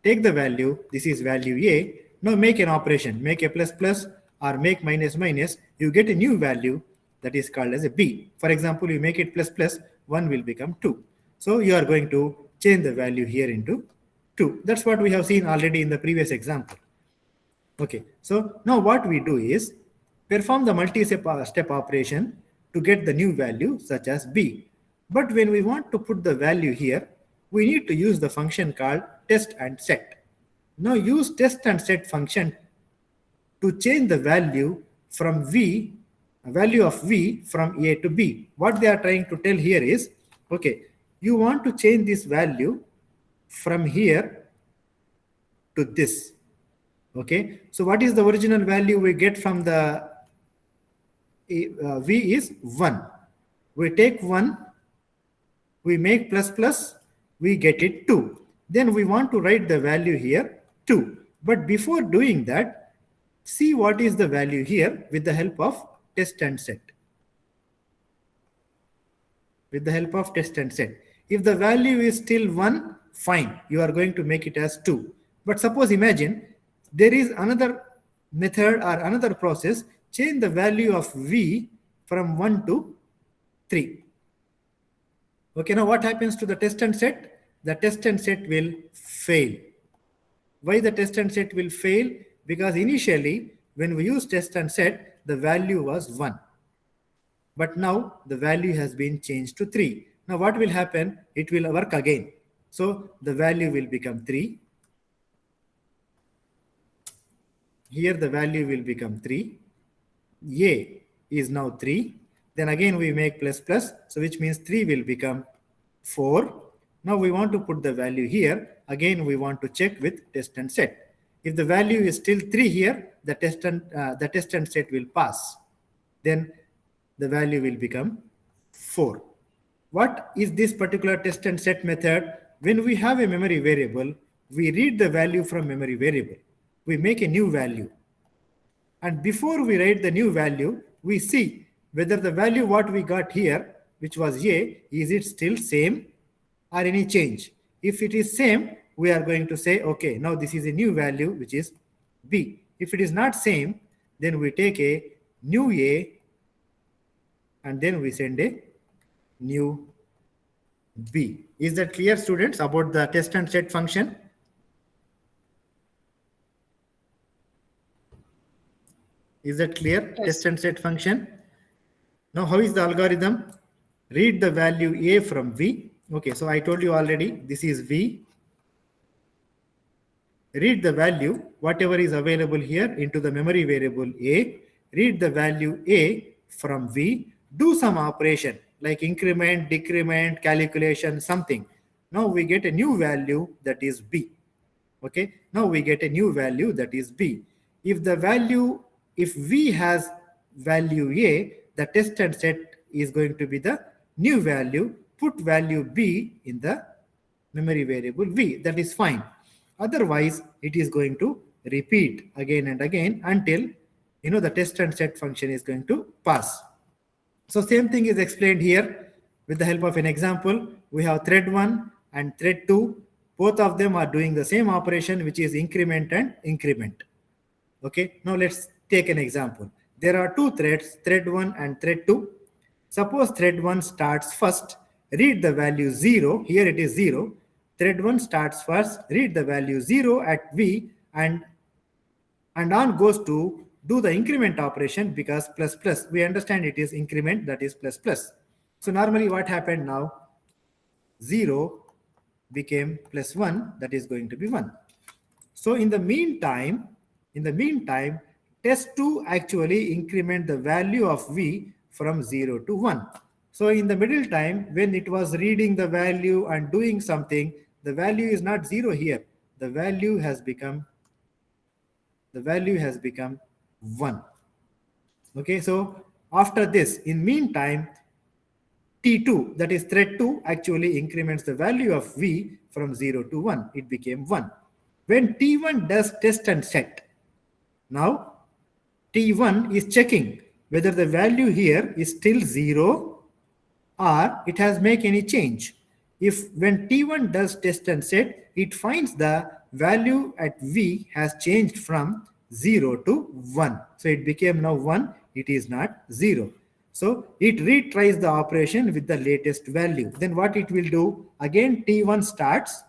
take the value, this is value a, now make an operation, make a plus plus or make minus minus, you get a new value that is called as a b. For example, you make it plus plus, 1 will become 2. So you are going to change the value here into 2. That's what we have seen already in the previous example. Okay, so now what we do is perform the multi-step operation to get the new value such as b. But when we want to put the value here, we need to use the function called test and set. Now use test and set function to change the value from v, value of v from a to b. What they are trying to tell here is, okay, you want to change this value from here to this. Okay, so what is the original value we get from the v is 1. We take 1, we make plus plus, we get it 2. Then we want to write the value here 2. But before doing that, see what is the value here with the help of test and set. With the help of test and set. If the value is still 1, fine, you are going to make it as 2. But suppose imagine there is another method or another process, change the value of v from 1 to 3. Okay, now what happens to the test and set? The test and set will fail. Why the test and set will fail? Because initially when we use test and set, the value was 1. But now the value has been changed to 3. Now what will happen? It will work again. So the value will become 3. Here the value will become 3. A is now 3. Then again we make plus plus. So which means 3 will become 4. Now we want to put the value here. Again we want to check with test and set. If the value is still 3 here, the test and set will pass. Then the value will become 4. What is this particular test and set method? When we have a memory variable, we read the value from memory variable. We make a new value. And before we write the new value, we see whether the value what we got here, which was a, is it still same or any change? If it is same, we are going to say, okay, now this is a new value, which is b. If it is not same, then we take a new a and then we send a new b. Is that clear, students, about the test and set function? Is that clear? Yes. Test and set function. Now, how is the algorithm? Read the value a from v. Okay, so I told you already, this is v. Read the value, whatever is available here, into the memory variable a. Read the value a from v. Do some operation like increment, decrement, calculation, something. Now we get a new value that is b. Okay, now we get a new value that is b. If v has value a, the test and set is going to be the new value. Put value b in the memory variable v. That is fine. Otherwise, it is going to repeat again and again until the test and set function is going to pass. So same thing is explained here with the help of an example. We have thread 1 and thread 2. Both of them are doing the same operation, which is increment and increment. Okay, now let's take an example. There are two threads, thread 1 and thread 2. Suppose thread 1 starts first, read the value 0. Here it is 0. Thread 1 starts first, read the value 0 at V, and on goes to do the increment operation, because plus plus, we understand it is increment, that is plus plus. So normally what happened now? 0 became plus 1, that is going to be 1. So in the meantime, test 2 actually increment the value of V from 0 to 1. So in the middle time, when it was reading the value and doing something, the value is not 0 here. The value has become 1. Okay, so after this, in meantime, T2, that is thread 2, actually increments the value of V from 0 to 1. It became 1. When T1 does test and set, now T1 is checking whether the value here is still 0 or it has made any change. If when T1 does test and set, it finds the value at V has changed from 0 to 1. So it became now 1, it is not 0. So it retries the operation with the latest value. Then what it will do? Again, T1 starts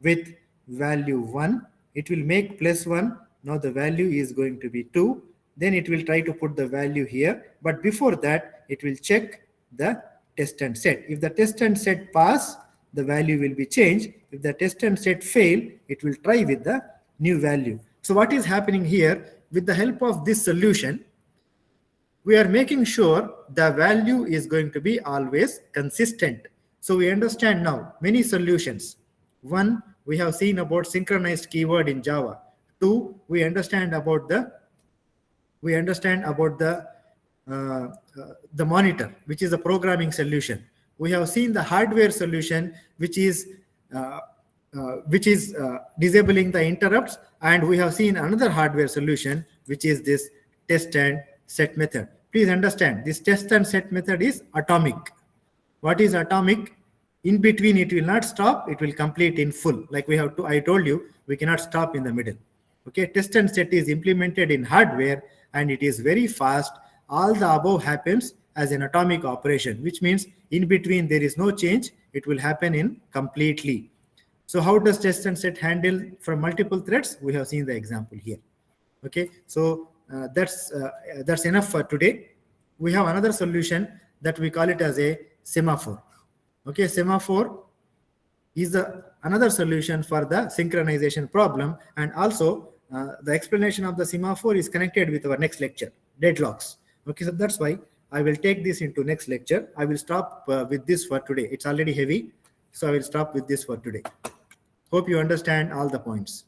with value 1. It will make plus 1. Now the value is going to be 2. Then it will try to put the value here. But before that, it will check the test and set. If the test and set pass, the value will be changed. If the test and set fail, it will try with the new value. So what is happening here? With the help of this solution, we are making sure the value is going to be always consistent. So we understand now many solutions. 1, we have seen about synchronized keyword in Java. 2, we understand about the monitor, which is a programming solution. We have seen the hardware solution, which is disabling the interrupts, and we have seen another hardware solution, which is this test and set method. Please understand, this test and set method is atomic. What is atomic? In between, it will not stop, it will complete in full. Like I told you, we cannot stop in the middle. Okay, test and set is implemented in hardware, and it is very fast. All the above happens as an atomic operation, which means in between there is no change. It will happen in completely. So how does test and set handle from multiple threads? We have seen the example here. Okay, so that's enough for today. We have another solution that we call it as a semaphore. Okay, semaphore is another solution for the synchronization problem, and also the explanation of the semaphore is connected with our next lecture, deadlocks. Okay, so that's why I will take this into next lecture. I will stop with this for today. It's already heavy, so I will stop with this for today. Hope you understand all the points.